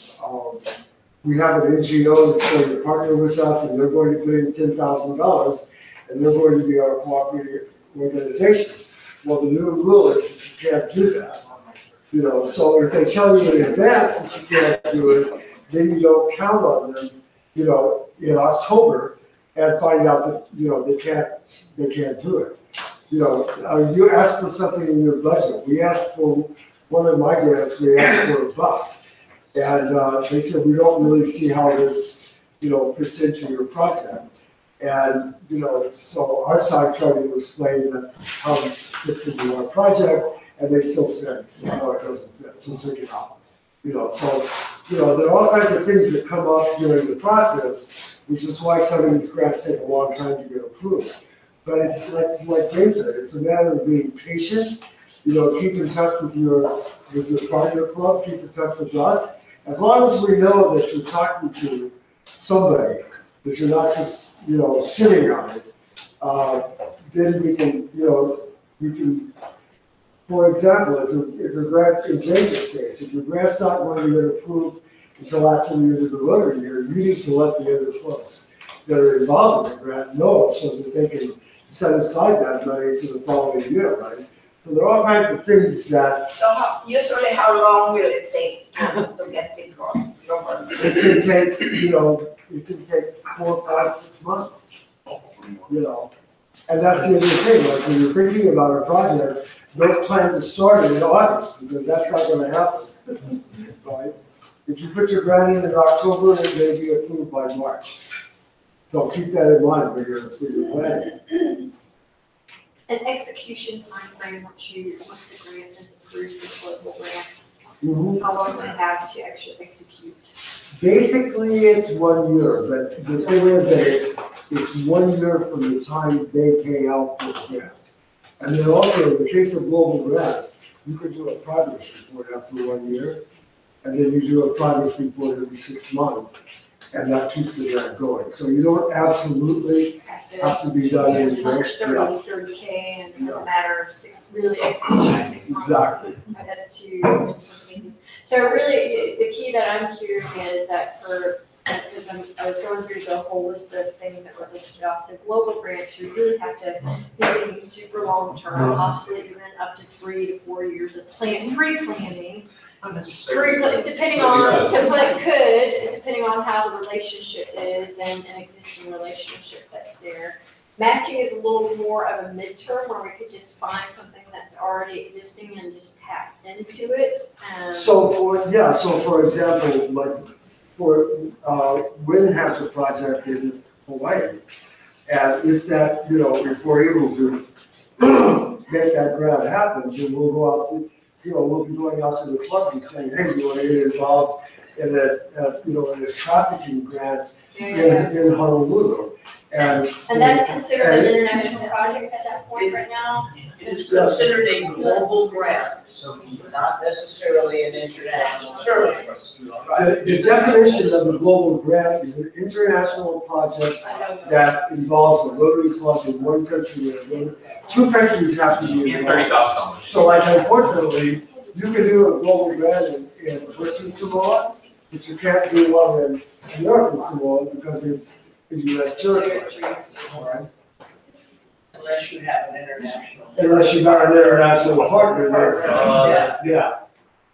we have an NGO that's going to partner with us and they're going to put in $10,000 and they're going to be our cooperative organization. Well, the new rule is that you can't do that. You know, so if they tell you in advance that you can't do it, then you don't count on them, you know, in October and find out that, you know, they can't do it. You know, you ask for something in your budget. We asked for one of my grants, we asked for a bus. And they said, we don't really see how this, you know, fits into your project. And, you know, so our side tried to explain that how this fits into our project, and they still said, no, it doesn't fit, so take it out. You know, so, you know, there are all kinds of things that come up during the process, which is why some of these grants take a long time to get approved. But it's like James said, it's a matter of being patient, you know, keep in touch with your partner club, keep in touch with us. As long as we know that you're talking to somebody, that you're not just, you know, sitting on it, then we can, you know, we can, for example, if your grant's in James's case, if your grant's not going to get approved until after the end of the Rotary year, you need to let the other clubs that are involved in the grant know so that they can set aside that money for the following year, right? So there are all kinds of things that. So usually how long will it take to get it going? It can take, you know, it can take 4, 5, 6 months, you know. And that's the other thing, like when you're thinking about a project, don't plan to start it in August, because that's not gonna happen, right? If you put your grant in October, it may be approved by March. So keep that in mind when you're planning. An execution timeframe once the grant is approved, the local grant, Mhm. how long do you have to actually execute? Basically, it's 1 year, but the thing is that it's 1 year from the time they pay out the grant. And then also, in the case of global grants, you could do a progress report after 1 year, and then you do a progress report every 6 months, and that keeps the grant going. So you don't absolutely have to be done in Punch 30K in a matter of 6, really executing 6 months. Exactly. That's to, in some cases. So really, the key that I'm hearing is that for because I was going through the whole list of things that were listed off. So global grants, you really have to be thinking super long term, possibly even up to 3 to 4 years of pre-planning. Depending on, depending on how the relationship is and an existing relationship that's there. Matching is a little more of a midterm where we could just find something that's already existing and just tap into it. So for example, like Wynn has a project in Hawaii. And if that, if we're able to make that grant happen, then we'll go out to, we'll be going out to the club and saying, hey, you want to get involved in a trafficking grant in Honolulu. And that's considered an international project at that point right now? It is considered a global grant, so it's not necessarily an international service. The definition of a global grant is an international project that involves a Rotary Club in one country or two countries have to be involved. $30,000. So like unfortunately, you can do a global grant in Western Samoa, but you can't do one in American Samoa because it's a U.S. territory. Unless you have an international. Unless you got an international partner, that's, Yeah.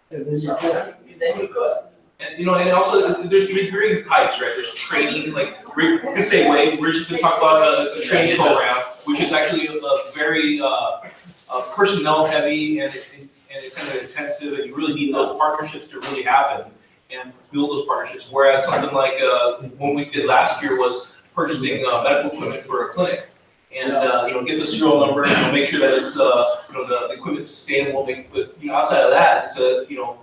and then you can. Then you could. And and also there's varying types, right? There's training, like we could say we're just gonna talk about the training program, which is actually a very personnel heavy and it's kind of intensive, and you really need those partnerships to really happen and build those partnerships. Whereas something like what we did last year was purchasing medical equipment for a clinic. And get the serial number, make sure that it's the equipment's sustainable. But outside of that, it's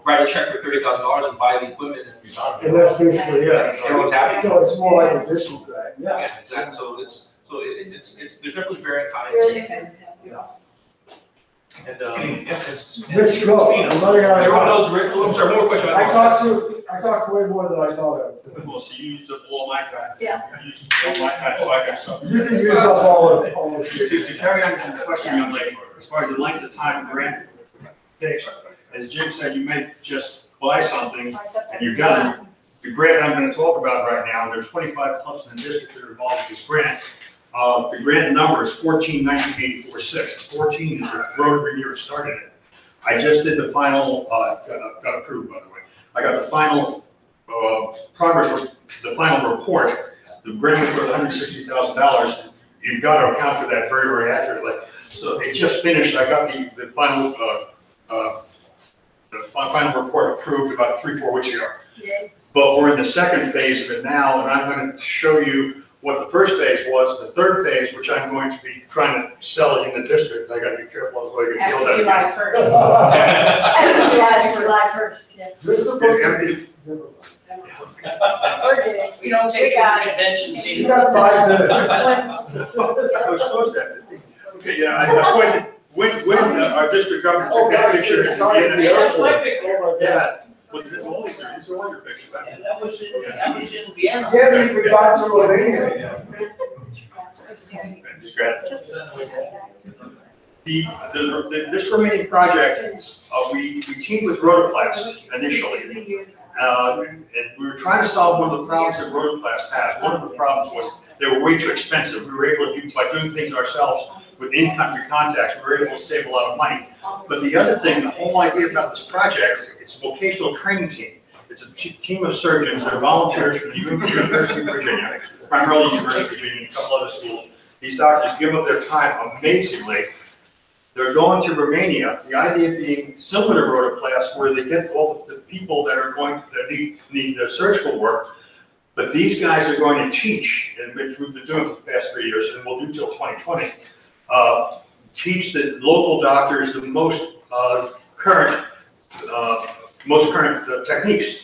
write a check for $30,000 and buy the equipment and be done. And that's basically it. Everyone's happy. So it's more like a district grant, Yeah, exactly. So it's there's definitely varying kinds. And it's Rich, go. I'm running out of everyone time. knows Rick. Oh, I'm sorry, one more question. I talked way more than I thought I Well, so you used up all my time. Yeah. You used up all my time, so I got some. would. You can use up all of it. To carry on the question, young lady, as far as the length of time the grant takes, as Jim said, you may just buy something and you're done. The grant I'm gonna talk about right now, there's 25 clubs in the district that are involved with this grant. The grant number is 14-1984-6. 14 is the Rotary year it started in. I just did the final, got approved, by the way. I got the final progress, the final report. The grant was worth $160,000. You've got to account for that very, very accurately. So they just finished. I got the final final report approved about 3-4 weeks ago. Yeah. But we're in the second phase of it now, and I'm going to show you what the first phase was. The third phase, which I'm going to be trying to sell in the district. I got to be careful of what I get yelled at. After July 1st, yes. This is supposed to be. We're getting. We don't take conventions You either. got 5 minutes. I was supposed to have. Okay, yeah, I pointed, when our district governor took that picture at the end of the airport. Yeah, well, all these are all your pictures. And that was in Vienna. We haven't even got to Romania yet. Just grab it. This remaining project, we teamed with Rotoplas initially. And we were trying to solve one of the problems that Rotoplas has. One of the problems was they were way too expensive. We were able to do, by doing things ourselves with in-country contacts, we were able to save a lot of money. But the other thing, the whole idea about this project, it's a vocational training team. It's a team of surgeons that are volunteers from the University of Virginia, primarily University of Virginia and a couple other schools. These doctors give up their time amazingly. They're going to Romania, the idea being similar to Rotoplas, where they get all the people that are going, that need the surgical work, but these guys are going to teach, and which we've been doing for the past 3 years, and we'll do till 2020, teach the local doctors the most current techniques.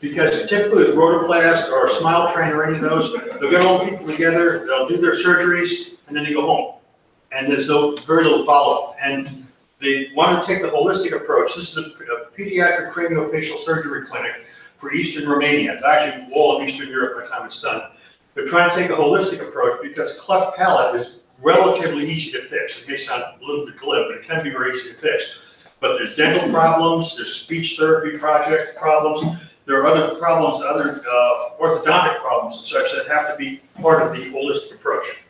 Because typically with Rotoplas or Smile Train or any of those, they'll get all the people together, they'll do their surgeries, and then they go home. And there's very little follow-up. And they want to take the holistic approach. This is a pediatric craniofacial surgery clinic for Eastern Romania. It's actually all of Eastern Europe by the time it's done. They're trying to take a holistic approach because cleft palate is relatively easy to fix. It may sound a little bit glib, but it can be very easy to fix. But there's dental problems, there's speech therapy problems. there are other problems, other orthodontic problems and such that have to be part of the holistic approach.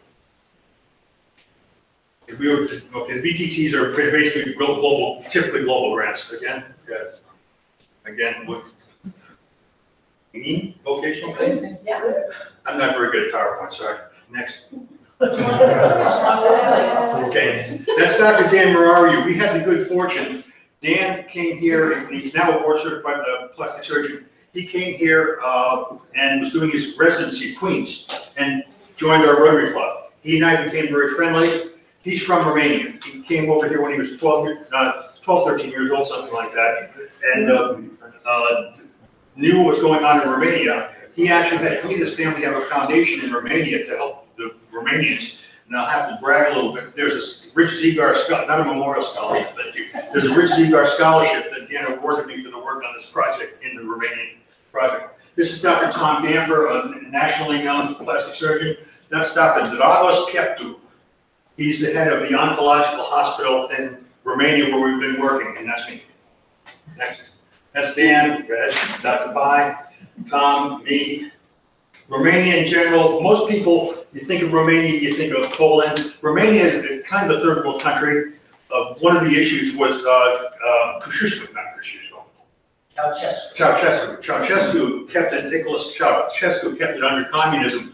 If we were, okay, VTTs are basically global, typically global grants. Again, with vocational things? Yeah. I'm not very good at PowerPoint, sorry. Next. Okay, that's Dr. Dan Murari. We had the good fortune. Dan came here, and he's now a board certified plastic surgeon. He came here and was doing his residency at Queens and joined our Rotary Club. He and I became very friendly. He's from Romania. He came over here when he was 12, 13 years old, something like that, and knew what was going on in Romania. He actually he and his family have a foundation in Romania to help the Romanians. And I'll have to brag a little bit. There's this Rich Ziegler scholarship, not a memorial scholarship, thank you. There's a Rich Ziegler scholarship that Dan awarded me for the work on this project in the Romanian project. This is Dr. Tom Gamper, a nationally known plastic surgeon. That's Dr. Dragos Keauhou. He's the head of the oncological hospital in Romania where we've been working, and that's me. Next. That's Dan, that's Dr. Bai, Tom, me. Romania in general, most people, you think of Romania, you think of Poland. Romania is kind of a third world country. One of the issues was Ceausescu, not Ceausescu. Ceausescu kept it, Nicholas Ceausescu kept it under communism,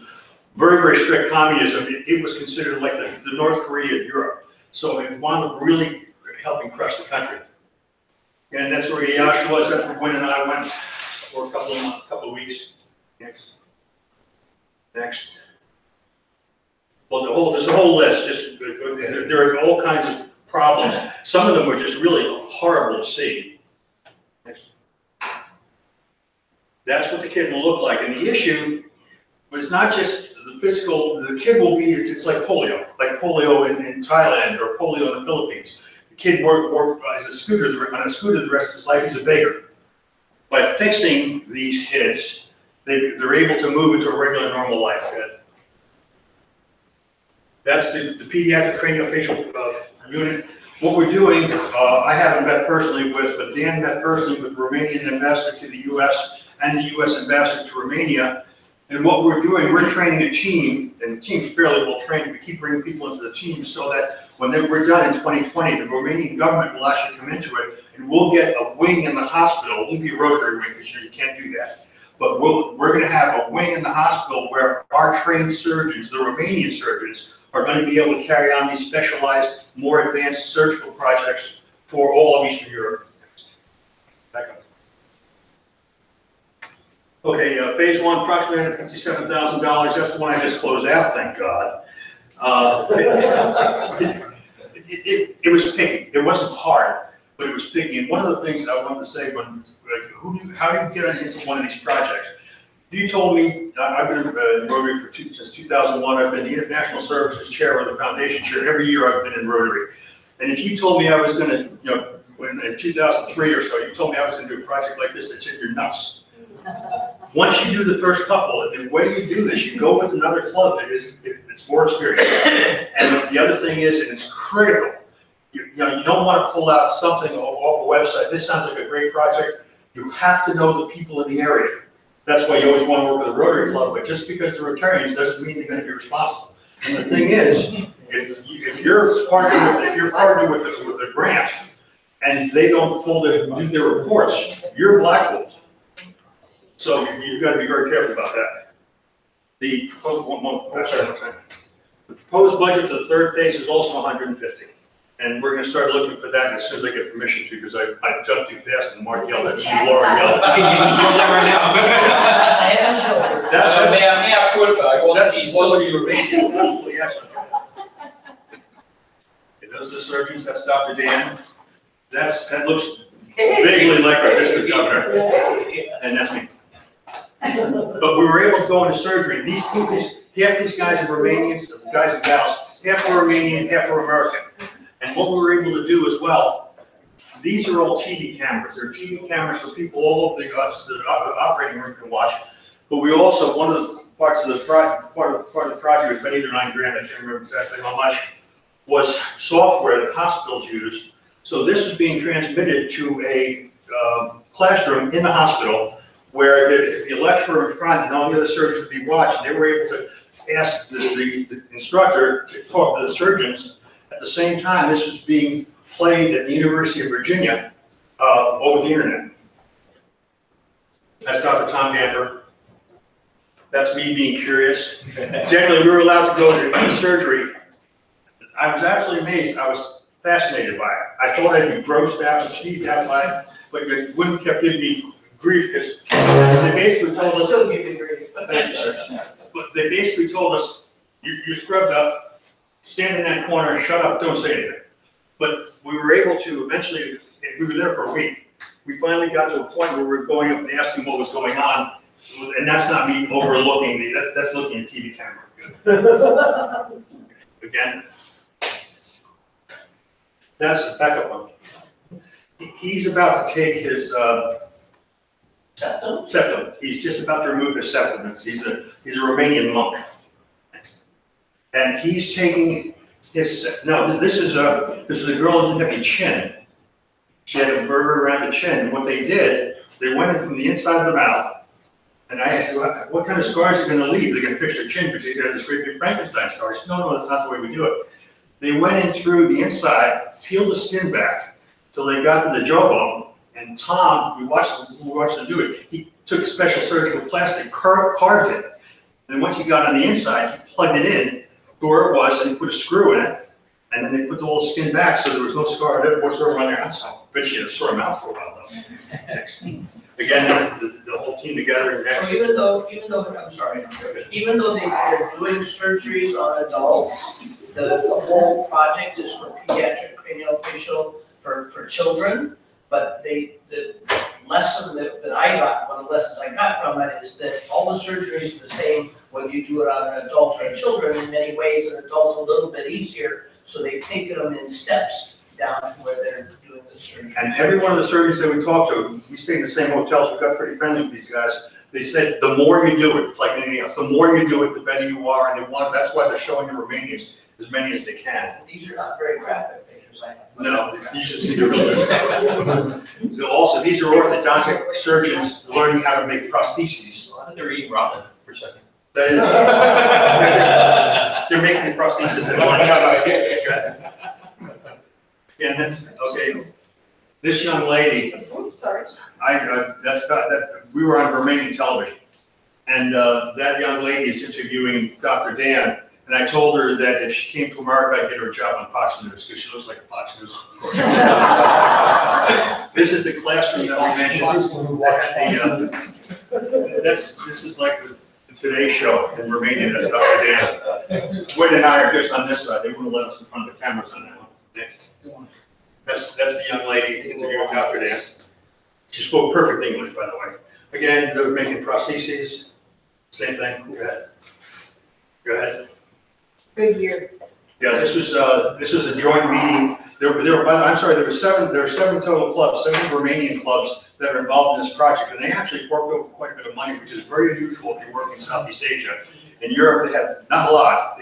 very, very strict communism. It was considered like the North Korea of Europe. So it wound up really helping crush the country. And that's where Yash was, that's where Gwen and I went for a couple of weeks. Next. Well, there's a whole list, there are all kinds of problems. Some of them were just really horrible to see. Next. That's what the kid will look like. And the issue, but it's not just the physical, the kid will be, it's like polio in Thailand or polio in the Philippines. The kid worked as a scooter, on a scooter the rest of his life, he's a beggar. By fixing these kids, they're able to move into a regular, normal life. That's the pediatric craniofacial unit. What we're doing, I haven't met personally with, but Dan met personally with Romanian ambassador to the U.S. and the U.S. ambassador to Romania. And what we're doing, we're training a team, and the team's fairly well trained. We keep bringing people into the team so that when we're done in 2020, the Romanian government will actually come into it, and we'll get a wing in the hospital. It won't be a rotary wing, because you can't do that. But we're going to have a wing in the hospital where our trained surgeons, the Romanian surgeons, are going to be able to carry on these specialized, more advanced surgical projects for all of Eastern Europe. Back up. Okay, phase one, approximately $157,000. That's the one I just closed out, thank God. It was picky. It wasn't hard, but it was picky. And one of the things I wanted to say how do you get into one of these projects? If you told me, I've been in Rotary since 2001, I've been the International Services Chair or the Foundation Chair. Every year I've been in Rotary. And if you told me I was going to, in 2003 or so, you told me I was going to do a project like this, I'd say you're nuts. Once you do the first couple, the way you do this, you go with another club that it's more experience. And the other thing is, and it's critical, you don't want to pull out something off a website. This sounds like a great project. You have to know the people in the area. That's why you always want to work with a Rotary Club, but just because they're Rotarians doesn't mean they're going to be responsible. And the thing is, if you're partnered with the grant and they don't do their reports, you're blackballed. So you've got to be very careful about that. The proposed budget for the third phase is also 150. And we're going to start looking for that as soon as I get permission to, because I jumped too fast and Mark yelled at me, Laura yelled at me. That's quality relations, absolutely excellent. And those are the surgeons, that's Dr. Dan. That looks vaguely like our district governor, and that's me. But we were able to go into surgery. Half these guys are Romanians, guys and gals, half are Romanian, half are American. And what we were able to do as well, these are all TV cameras. They're TV cameras for people all over the operating room can watch. But we also, one of the parts of the project was about 8 or 9 grand, I can't remember exactly how much, was software that hospitals use. So this is being transmitted to a classroom in the hospital where if the lecturer in front and all the other surgeons would be watching, they were able to ask the instructor to talk to the surgeons. At the same time, this was being played at the University of Virginia over the internet. That's Dr. Tom Gamper. That's me being curious. Generally, we were allowed to go to surgery. I was absolutely amazed. I was fascinated by it. I thought I'd be grossed out and sneezed out by it, but it wouldn't kept giving me grief because they basically told us. Still give you grief. Thank you, sir. But they basically told us, you scrubbed up, stand in that corner and shut up, don't say anything. But we were able to eventually, we were there for a week. We finally got to a point where we were going up and asking what was going on. And that's not me overlooking, that's looking at TV camera. Again, that's his backup one. He's about to take his septum. He's just about to remove his septum. He's a Romanian monk. And he's taking his, no, this is a girl who didn't have any chin. She had a burger around the chin. And what they did, they went in from the inside of the mouth. And I asked, what kind of scars are going to leave? They're going to fix their chin because they got this great big Frankenstein scar. She said, no, that's not the way we do it. They went in through the inside, peeled the skin back till they got to the jawbone. And Tom, we watched them do it. He took a special surgical plastic, carved it. And once he got on the inside, he plugged it in to where it was, and he put a screw in it. And then they put the whole skin back so there was no scar whatsoever on their outside. Bet you had a sore mouth for a while though. Again, that's the whole team together. So even though, I'm sorry, even though they're doing surgeries on adults, the whole project is for pediatric craniofacial for children, but the lesson that I got, one of the lessons I got from it is that all the surgeries are the same whether you do it on an adult or children. In many ways, an adult's a little bit easier, so they've taken them in steps down to where they're doing the surgery. And every one of the surgeons that we talked to, we stay in the same hotels, we got pretty friendly with these guys. They said the more you do it, it's like anything else, the more you do it, the better you are, and they want, that's why they're showing in Romanians as many as they can. These are not very graphic pictures I have. No, you should see the real good stuff. So also, these are orthodontic surgeons learning how to make prostheses. I thought they were eating ramen for a second. That is, they're making the prostheses at lunch. Yeah, that's, okay, this young lady, Sorry. we were on Romanian television, and that young lady is interviewing Dr. Dan, and I told her that if she came to America, I'd get her a job on Fox News, because she looks like a Fox News. This is the classroom that we mentioned. This is like the Today Show in Romania, that's Dr. Dan. Wayne and I are just on this side, they wouldn't let us in front of the cameras on that one. Next. That's the young lady interviewing Dr. Dan. She spoke perfect English, by the way. Again, they're making prostheses, same thing. Go ahead. Go ahead. Good year. Yeah, this was a joint meeting. There were seven total clubs, 7 Romanian clubs that are involved in this project, and they actually forked over quite a bit of money, which is very unusual if you work in Southeast Asia. In Europe, they had not a lot.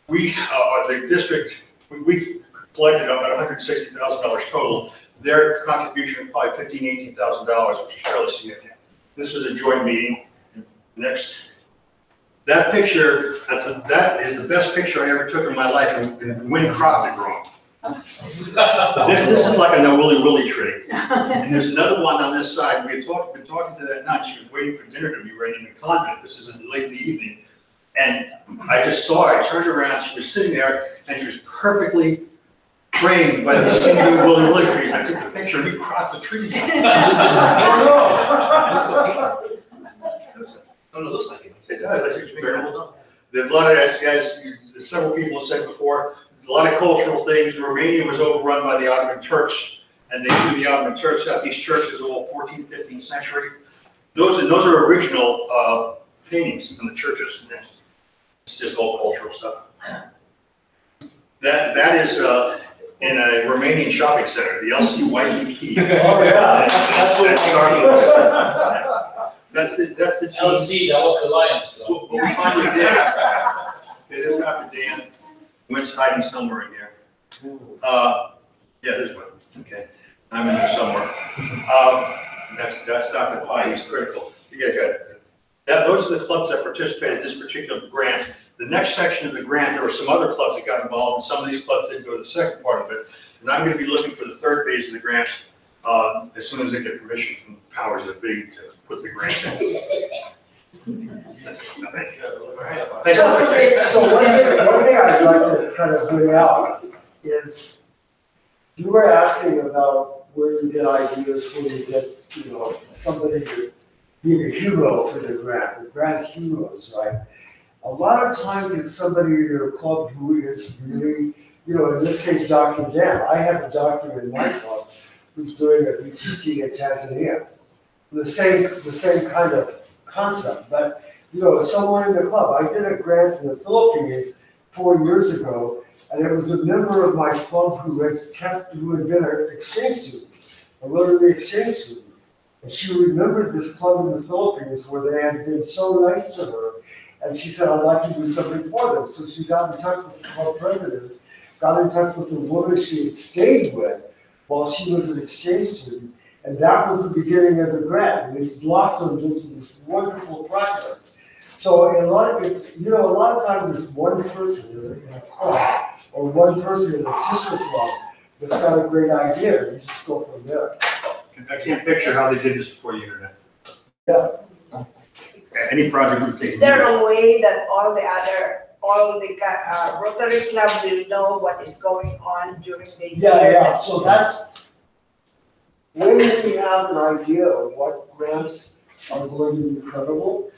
The district, we collected about $160,000 total. Their contribution was probably $15,000, $18,000, which is fairly significant. This was a joint meeting. Next. That picture, that is the best picture I ever took in my life when crops are growing. This is like a no willy tree. And there's another one on this side. We had been talking to that nun. She was waiting for dinner to be ready in the convent. This is late in the evening. And I just saw her. I turned around. She was sitting there, and she was perfectly framed by these two willy trees. I took the picture, and we cropped the trees. Oh, no, it looks like it. It does. That's very well done. There's a lot of, as several people have said before, a lot of cultural things. Romania was overrun by the Ottoman Turks, and they threw the Ottoman Turks out. These churches are all 14th, 15th century. Those are original paintings in the churches. It's just all cultural stuff. That is in a Romanian shopping center, the LC Oh, yeah. That's the LC, that was the Lions Club. What we finally did. Okay, there's Dr. Dan. Went's hiding somewhere in here. Yeah, there's one. Okay, I'm in there somewhere. That's not defined as critical. Yeah, good. Those are the clubs that participated in this particular grant. The next section of the grant, there were some other clubs that got involved, and some of these clubs didn't go to the second part of it. And I'm gonna be looking for the third phase of the grant, as soon as they get permission from the powers that be to put the grant in. That's it. No, thank you. So one thing I'd like to kind of bring out is, you were asking about where you get ideas, where you get, somebody to be the hero for the grant heroes, right? A lot of times it's somebody in your club who is really, in this case, Dr. Dan. I have a doctor in my club who's doing a BTT in Tanzania. The same kind of concept, but someone in the club. I did a grant in the Philippines 4 years ago, and it was a member of my club who had been an exchange student, a Rotary exchange student. And she remembered this club in the Philippines where they had been so nice to her, and she said, I'd like to do something for them. So she got in touch with the club president, got in touch with the woman she had stayed with while she was an exchange student, and that was the beginning of the grant, and it blossomed into this wonderful project. So a lot of times there's one person in a club or one person in a sister club that's got a great idea. You just go from there. I can't picture how they did this before the internet. Yeah. Any project we've Is taken. there a way that all the Rotary Club will know what is going on during the year? Yeah, so that's, when we have an idea of what grants are going to be credible,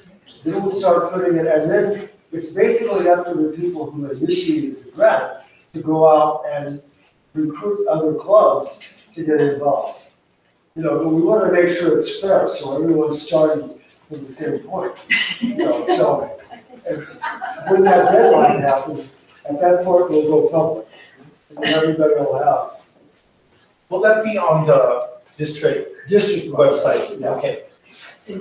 then we'll start putting it, and then it's basically up to the people who initiated the grant to go out and recruit other clubs to get involved. But we want to make sure it's fair, so everyone's starting from the same point. So when that deadline happens, at that point we'll go public, and then everybody will have. Will that be on the district website? Yes. Okay. I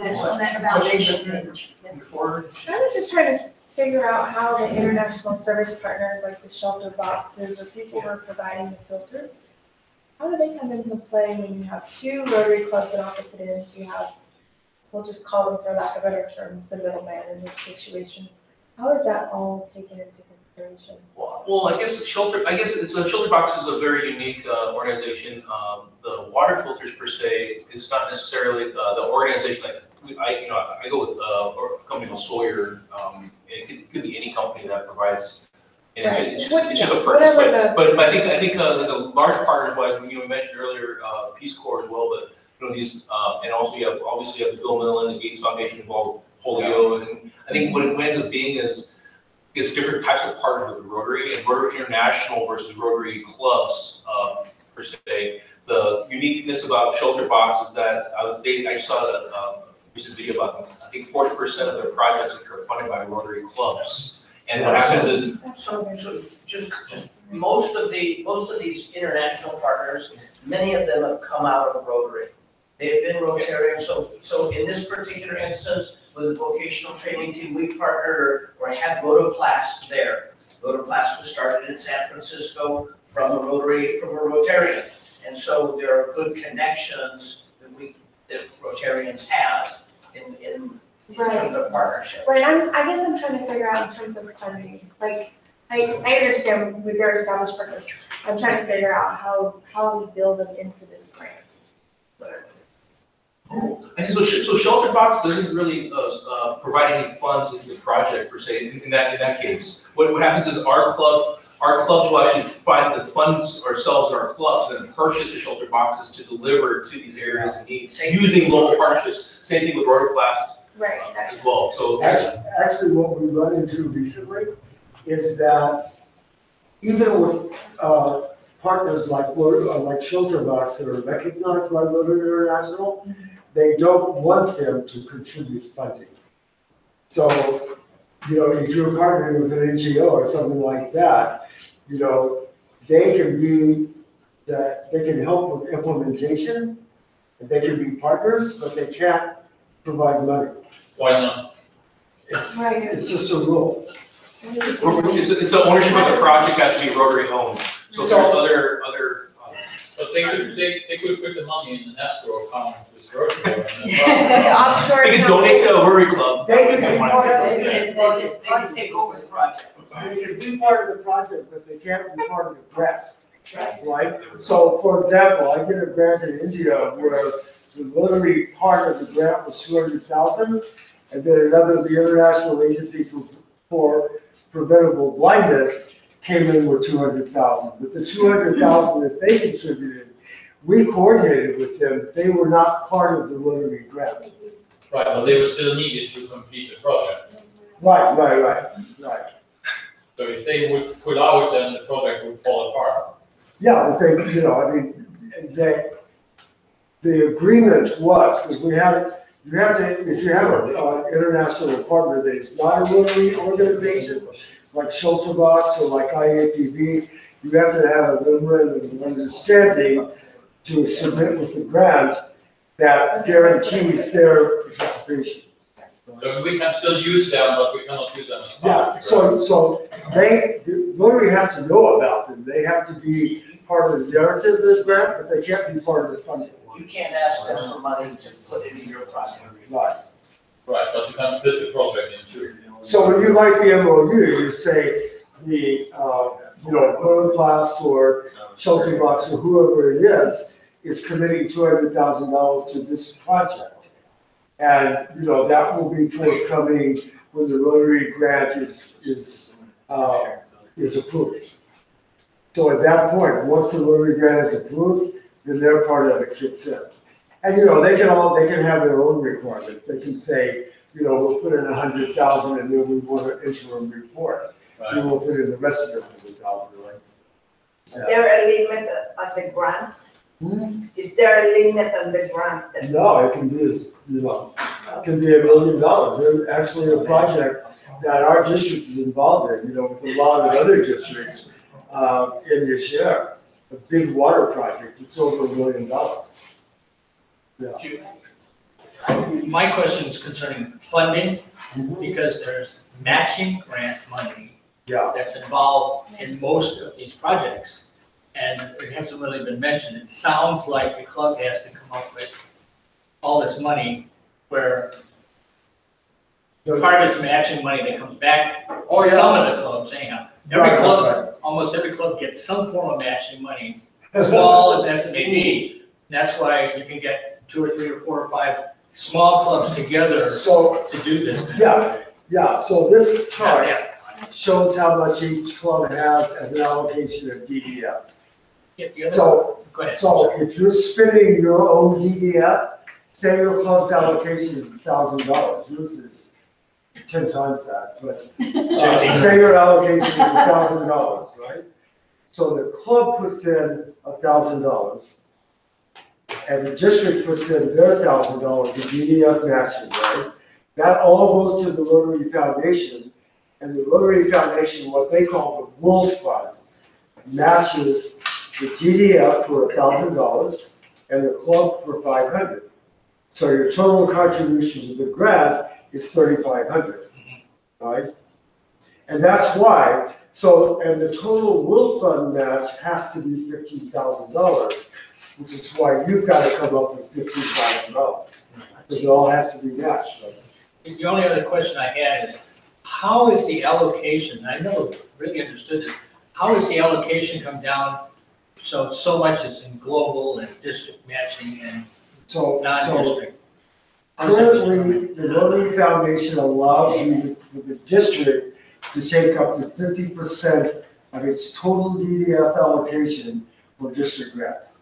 was just trying to figure out how the international service partners, like the shelter boxes or people who are providing the filters, how do they come into play when you have two Rotary clubs at opposite ends? You have, we'll just call them, for lack of better terms, the middleman in this situation. How is that all taken into consideration? Well, I guess shelter box is a very unique organization. The water filters per se, it's not necessarily the organization. Like I go with a company called Sawyer. And it could be any company that provides. And Right. it's just a purchase. But I think the large partners wise, we mentioned earlier Peace Corps as well. But these and also you have the Bill Millen, the Gates Foundation involved, Polio, and I think what it ends up being is it's different types of partners with Rotary and Rotary International versus Rotary clubs per se. The uniqueness about shelter box is that I saw a recent video about them. I think 40% of their projects are funded by Rotary clubs. And what happens is So just most of these international partners, many of them have come out of Rotary. They've been Rotarians, so in this particular instance, with the vocational training team, we partnered or had Rotoplast there. Rotoplast was started in San Francisco from a Rotarian. And so there are good connections that Rotarians have in terms of partnership. Right, I guess I'm trying to figure out in terms of funding, like, I understand with their established partners, I'm trying to figure out how we build them into this grant. And so shelter box doesn't really provide any funds into the project per se. In that case, what happens is our clubs will actually find the funds ourselves in our clubs and purchase the shelter boxes to deliver to these areas in need using local partnerships. Same thing with Rotoplast. Right. As well. So actually, what we run into recently is that even with partners like Shelter Box that are recognized by Rotary International, they don't want them to contribute funding. So, if you're partnering with an NGO or something like that, they can help with implementation, and they can be partners, but they can't provide money. Why not? It's just a rule. It's the ownership of the project has to be Rotary owned. So there's other But they could put the money in an escrow account with Rotary. Offshore. They can donate to a Rotary Club. They can be part of They it. can take over the project. They can be part of the project, but they can't be part of the grant. Right? So, for example, I did a grant in India where the Rotary part of the grant was 200,000, and then another, the International Agency for Preventable Blindness came in with 200,000. But the 200,000 that they contributed, we coordinated with them. They were not part of the Rotary grant. Right, but they were still needed to complete the project. Right. So if they would pull out, then the project would fall apart. Yeah, but they, the agreement was, because you have to, if you have an international partner that is not a Rotary organization, like Shelter Box or like IAPB, you have to have a memorandum of understanding to submit with the grant that guarantees their participation. So we can still use them, but we cannot use them as part Yeah, of the so the Rotary has to know about them. They have to be part of the narrative of the grant, but they can't be part of the funding. You can't ask them for money to put into your project. Right. Right, but you can split the project in two. So when you write the MOU, you say the, Rotary or Shelter Box or whoever it is committing $200,000 to this project. And, that will be forthcoming when the Rotary grant is approved. So at that point, once the Rotary grant is approved, then their part of it kicks in. And, they can have their own requirements. They can say, we'll put in 100,000 and then we want an interim report. Right. We will put in the rest of the 100,000, right? Is there a limit on the grant? Is there a limit on the grant? No, it can be it can be $1 million. There's actually a project that our district is involved in, with a lot of other districts in this year. A big water project, it's over $1 million. Yeah. My question is concerning funding, because there's matching grant money that's involved in most of these projects. And it hasn't really been mentioned. It sounds like the club has to come up with all this money where part of it's matching money that comes back. Oh, yeah. Some of the clubs anyhow. Almost every club gets some form of matching money, small as it may be. That's why you can get 2 or 3 or 4 or 5 small clubs together to do this. Yeah, so this chart shows how much each club has as an allocation of DDF. So if you're spending your own DDF, say your club's allocation is $1,000, yours is 10 times that, but say your allocation is $1,000, right? So the club puts in $1,000, and the district puts in their $1,000 in DDF matching, right? That all goes to the Rotary Foundation, and the Rotary Foundation, what they call the Wolf Fund, matches the DDF for $1,000 and the club for $500. So your total contribution to the grant is $3,500, right? And that's why, and the total Wolf Fund match has to be $15,000, which is why you've got to come up with $15,000, because it all has to be matched, right? The only other question I had is, how is the allocation, I never really understood this, how does the allocation come down so much is in global and district matching and non-district? Currently, the Rotary Foundation allows you, for the district, to take up to 50% of its total DDF allocation for district grants.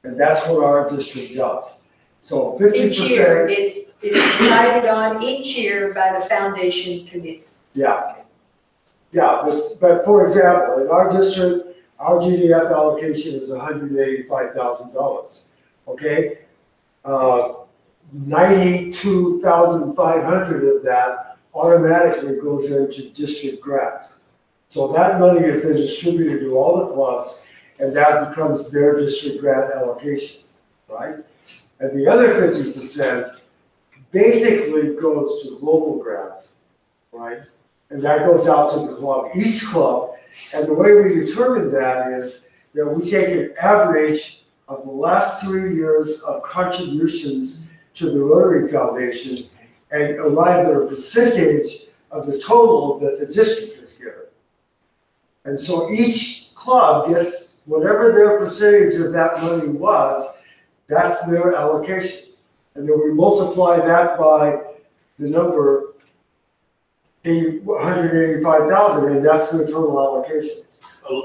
And that's what our district does. So 50%. Each year, it's decided on each year by the foundation committee. Yeah. Yeah, but for example, in our district, our GDF allocation is $185,000, okay? 92,500 of that automatically goes into district grants. So that money is then distributed to all the clubs, and that becomes their district grant allocation, right? And the other 50% basically goes to global grants, right? And that goes out to the club, each club. And the way we determine that is that we take an average of the last 3 years of contributions to the Rotary Foundation and arrive at a percentage of the total that the district has given. And so each club gets whatever their percentage of that money was, that's their allocation. And then we multiply that by the number 185,000, and that's the total allocation.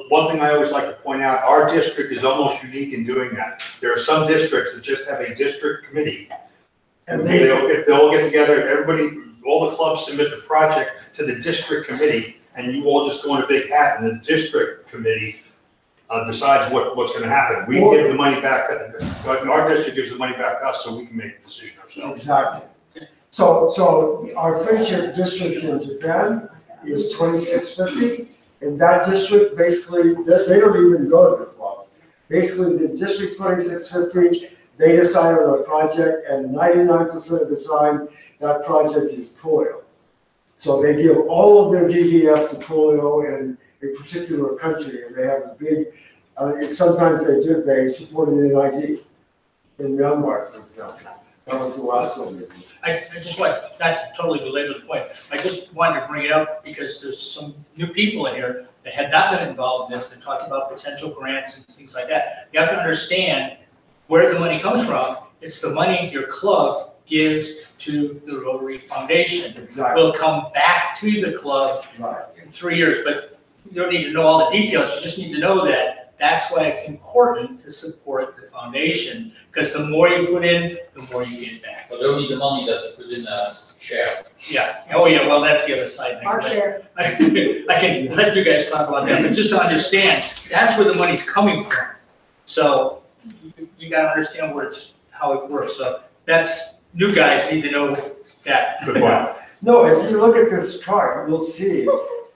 One thing I always like to point out, our district is almost unique in doing that. There are some districts that just have a district committee. And they all get together, everybody, all the clubs submit the project to the district committee, and you all just go in a big hat, and the district committee decides what's gonna happen. We give the money back, our district gives the money back to us, so we can make the decision ourselves. Exactly. So our friendship district in Japan is 2650, and that district basically, they don't even go to the clubs. Basically, the district 2650, they decide on a project, and 99% of the time, that project is polio. So they give all of their DDF to polio in a particular country, and they have a big, sometimes they supported NID in Myanmar, for example. That was the last one. I just want, not to totally belabor the point, I just wanted to bring it up because there's some new people in here that had not been involved in this, that talked about potential grants and things like that. You have to understand where the money comes from. It's the money your club gives to the Rotary Foundation. Exactly. Will come back to the club in 3 years, but you don't need to know all the details, you just need to know that. That's why it's important to support the foundation, because the more you put in, the more you get back. But only the money that you put in as share. Yeah, oh yeah, well, that's the other side. Our share. I can let you guys talk about that, but just to understand, that's where the money's coming from. So you gotta understand how it works. So that's, new guys need to know that. Good point. No, if you look at this chart, you'll see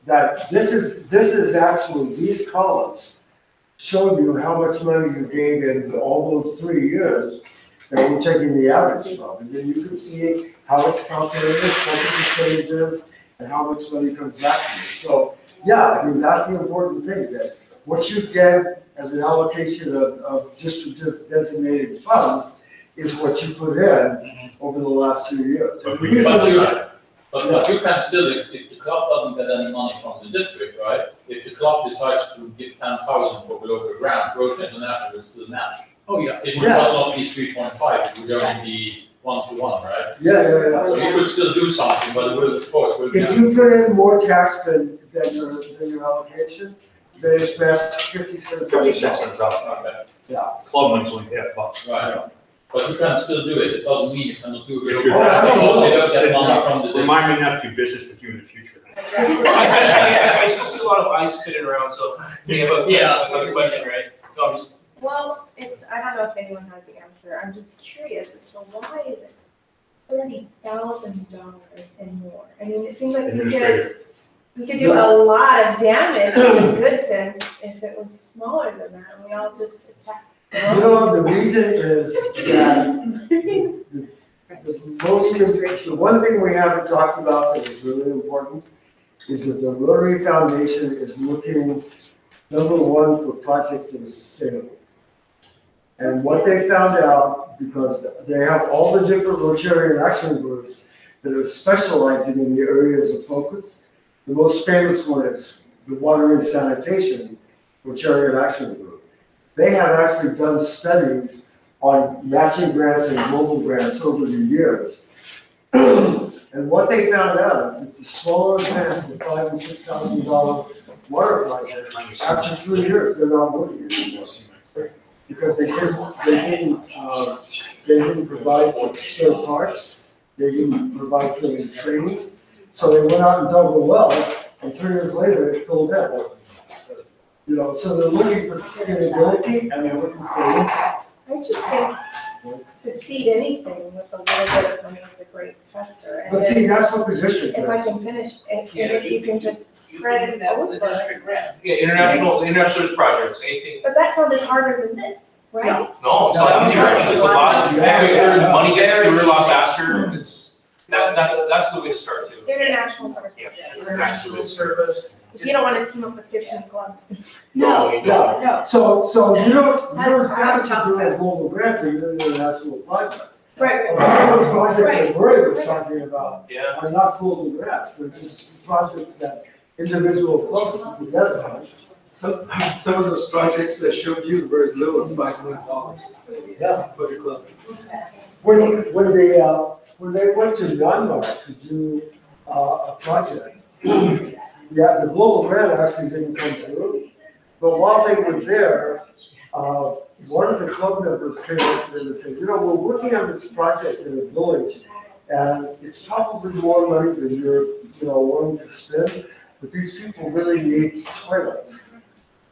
that this is actually, these columns show you how much money you gave in all those 3 years that we're taking the average from. And then you can see how it's calculated, what the percentage is, and how much money comes back to you. So, yeah, I mean, that's the important thing, that what you get as an allocation of district designated funds is what you put in over the last 2 years. But you can still, if the club doesn't get any money from the district, right? If the club decides to give 10,000 for local grant, Rotary International will still match. Oh, yeah. It would just not be 3.5, it would only be 1-to-1, right? Yeah. So you could still do something, but it will, of course, if you put in more tax than your allocation, then it's matched 50 cents. 50 cents off. Okay. Yeah. Club money's only $5. Right. But you can still do it. It doesn't mean you cannot do it. If you're Also, you don't get money from the district. Remind me not to do business with you in the future. I still see a lot of ice spinning around, so we have another question, right? No, I'm just. Well, I don't know if anyone has the answer. I'm just curious as to why is it $30,000 and more? I mean, it seems like we could do a lot of damage in a good sense if it was smaller than that, and we all just attack. You know, the reason is that the one thing we haven't talked about that is really important is that the Rotary Foundation is looking, number one, for projects that are sustainable. And what they found out, because they have all the different Rotarian action groups that are specializing in the areas of focus, the most famous one is the Water and Sanitation Rotarian Action Group. They have actually done studies on matching grants and global grants over the years. And what they found out is that the smaller grants, the $5,000 and $6,000 water projects, after 3 years, they're not working anymore. Because they didn't provide for spare parts, they didn't provide for any training. So they went out and dug a well, and 3 years later, it filled in. You know, so they're looking for sustainability and they're looking for impact. I just think to seed anything with a little bit of money is a great tester. And But see, that's what the district if I does. can finish, and if you can just spread it over. Yeah, international service projects, anything. But that sounded harder than this, right? No, it's not easier, actually, it's a lot, the money gets through a lot faster, That's the way to start too. International service. Yeah. International service. You don't want to team up with 15 clubs. No, you don't. Yeah, so you don't have to do a global grant to do an international project. Right. A lot of those projects that Roy was talking about Yeah. are not global grants, they're just projects that individual clubs put together. Some of those projects that showed you were as little as $5 million. Yeah. For the club. When they went to Myanmar to do a project, yeah, the global grant actually didn't come through. But while they were there, one of the club members came up to them and said, we're working on this project in a village, and it's probably more money than you're, willing to spend, but these people really need toilets.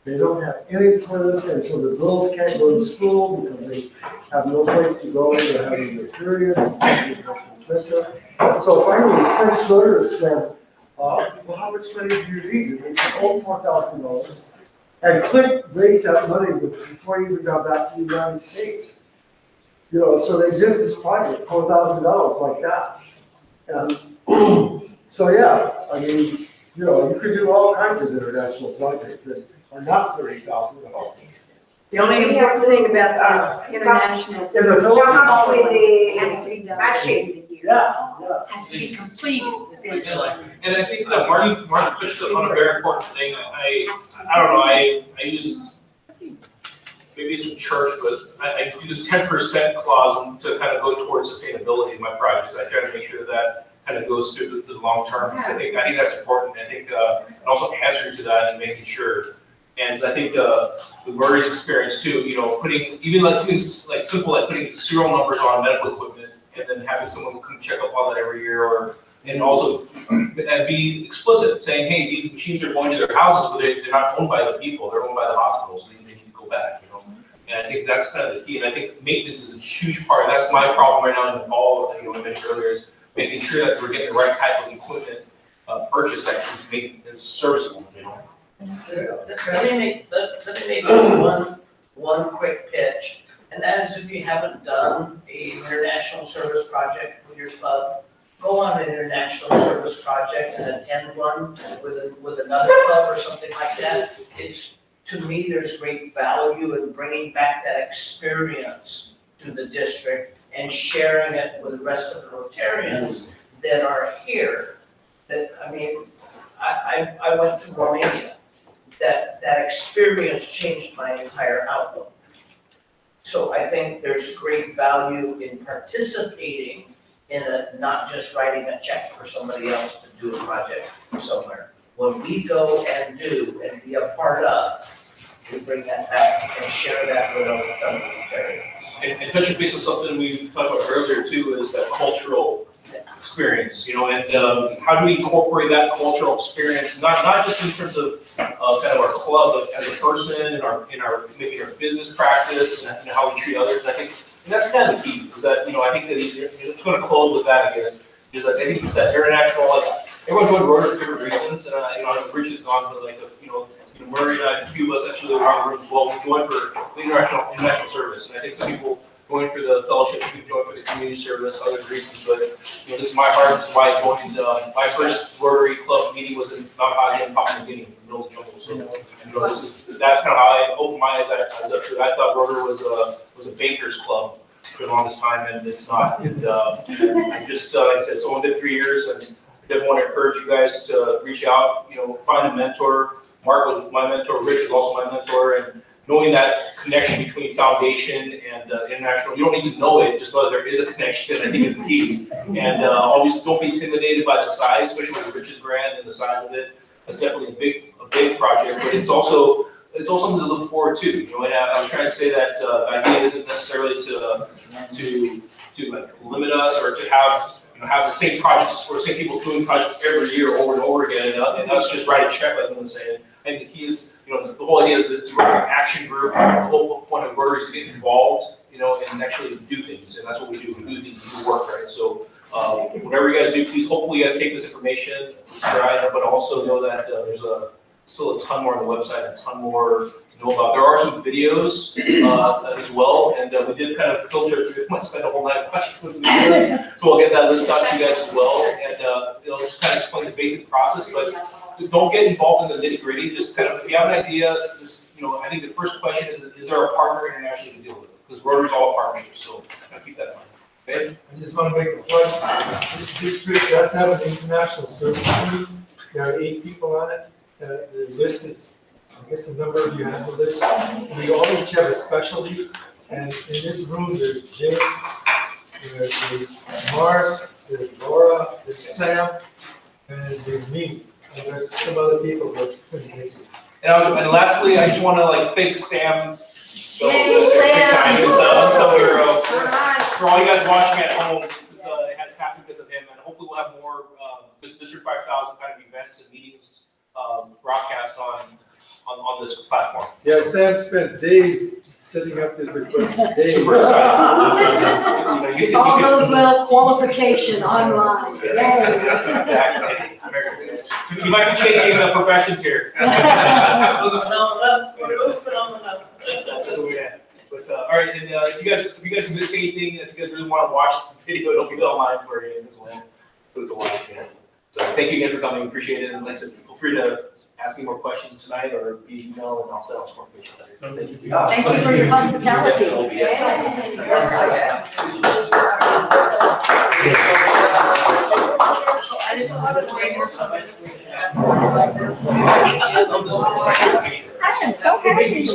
They don't have any toilets, and so the girls can't go to school because they have no place to go, they're having their periods, et cetera. And so finally, French voters said, well, how much money do you need? And they said, $4,000. And Clint raised that money before he even got back to the United States. So they did this project, $4,000 like that. And so, yeah, I mean, you could do all kinds of international projects that are not $30,000. The only important thing about the international In the Philippines. has to be done. Matching. Yeah. Has to be completed within July. And I think that Marty pushed on a very important thing. I don't know, I use, maybe it's in church, but I do this 10% clause to kind of go towards sustainability in my projects. I try to make sure that kind of goes through the long term, because I think that's important. I think, and also answering to that and making sure. And I think with Murray's experience too, putting, even like things like simple, like putting serial numbers on medical equipment, and then having someone come check up on that every year, and also and be explicit, saying, hey, these machines are going to their houses, but they're not owned by the people, they're owned by the hospitals, so they need to go back, And I think that's kind of the key, and I think maintenance is a huge part. That's my problem right now in all, I mentioned earlier, is making sure that we're getting the right type of equipment purchased that is maintenance serviceable, Let me make one quick pitch, and that is if you haven't done an international service project with your club, go on an international service project and attend one with another club or something like that. To me, there's great value in bringing back that experience to the district and sharing it with the rest of the Rotarians that are here. I went to Romania. That experience changed my entire outlook. So I think there's great value in participating in it, not just writing a check for somebody else to do a project somewhere. When we go and do and be a part of, we bring that back and share that with our fellow Rotarians. And touching base on something we talked about earlier too, is that cultural experience, and how do we incorporate that cultural experience, not just in terms of kind of our club, but as a person in our maybe our business practice and how we treat others. I think that's kind of the key, is that I think that it's going to close with that, I guess. Is that I think it's that international, everyone joined Rotary for different reasons, and I know Rich has gone for Murray and I and Cuba actually around the room as well. We joined for the international service, and I think some people going for the fellowship, people join for the community service, other reasons, but this is my heart, this is why I joined. My first Rotary Club meeting was in Mount Hagen, Papua New Guinea, in the middle of the jungle. So that's kind of how I opened my eyes up to it. I thought Rotary was a baker's club for the longest time, and it's not. And I just like I said, it's only been 3 years, and I definitely want to encourage you guys to reach out, find a mentor. Mark was my mentor, Rich was also my mentor, and knowing that connection between foundation and international, you don't need to know it, just know that there is a connection, I think is the key. And always don't be intimidated by the size, especially with Rich's grant and the size of it. That's definitely a big project, but it's also something to look forward to. And I was trying to say that the idea isn't necessarily to like limit us or to have the same projects or the same people doing projects every year over and over again, and us just write a check, like I was saying. And the key is, the whole idea is to run an action group. The whole point of Rotary is to get involved, and actually do things. And that's what we do. We do things, we do work, right? So whatever you guys do, please, hopefully you guys take this information, try it, but also know that there's still a ton more on the website, a ton more to know about. There are some videos as well, and we did kind of filter through. We might spend a whole night watching some videos, so we'll get that list out to you guys as well, and it'll just kind of explain the basic process. But don't get involved in the nitty gritty. Just kind of, if you have an idea, just I think the first question is there a partner internationally to deal with? Because Rotary is all partnerships, so keep that in mind. Okay. I just want to make a point. This district does have an international service team. There are 8 people on it. The list is, I guess, a number of you have the list. We all each have a specialty. And in this room, there's James, there's Mark, there's Laura, there's Sam, and there's me. And there's some other people that couldn't make it. And lastly, I just want to thank Sam. So, Yay, Sam! So for all you guys watching at home, it's happened because of him, and hopefully we'll have more District 5000 kind of events and meetings broadcast on this platform. Yeah, Sam spent days setting up this equipment. Days. Super excited. All goes well, qualification online. Yay. Exactly. You might be changing the professions here. But all right, and if you guys missed anything, if you guys really want to watch the video, it'll be online for you as well. So thank you again for coming. Appreciate it. And like I said, feel free to ask me more questions tonight or via email, and I'll set up some more questions. So thank you. Thank you for your hospitality. I am so happy.